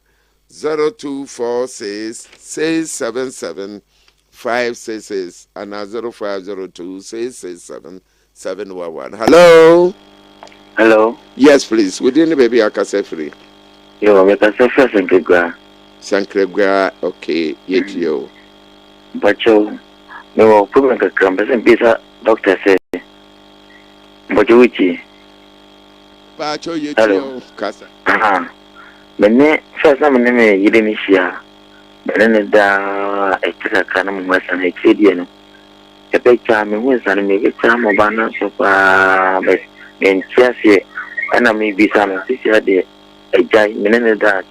0246 677 566 and 0502 667 711. Hello. Hello. Yes, please. Within the baby akasa free. Yo, make us first and Gregor. Sankregua, okay, yet yo. But you no problem can come, but Peter, doctor said, but you Pacho yet hello. yo, Casa. But first time you didn't share. But then the extra cannon was an excidian. A picture me was an maybe time of banner so far, but in Chelsea, and I may be some sister there. A giant minute that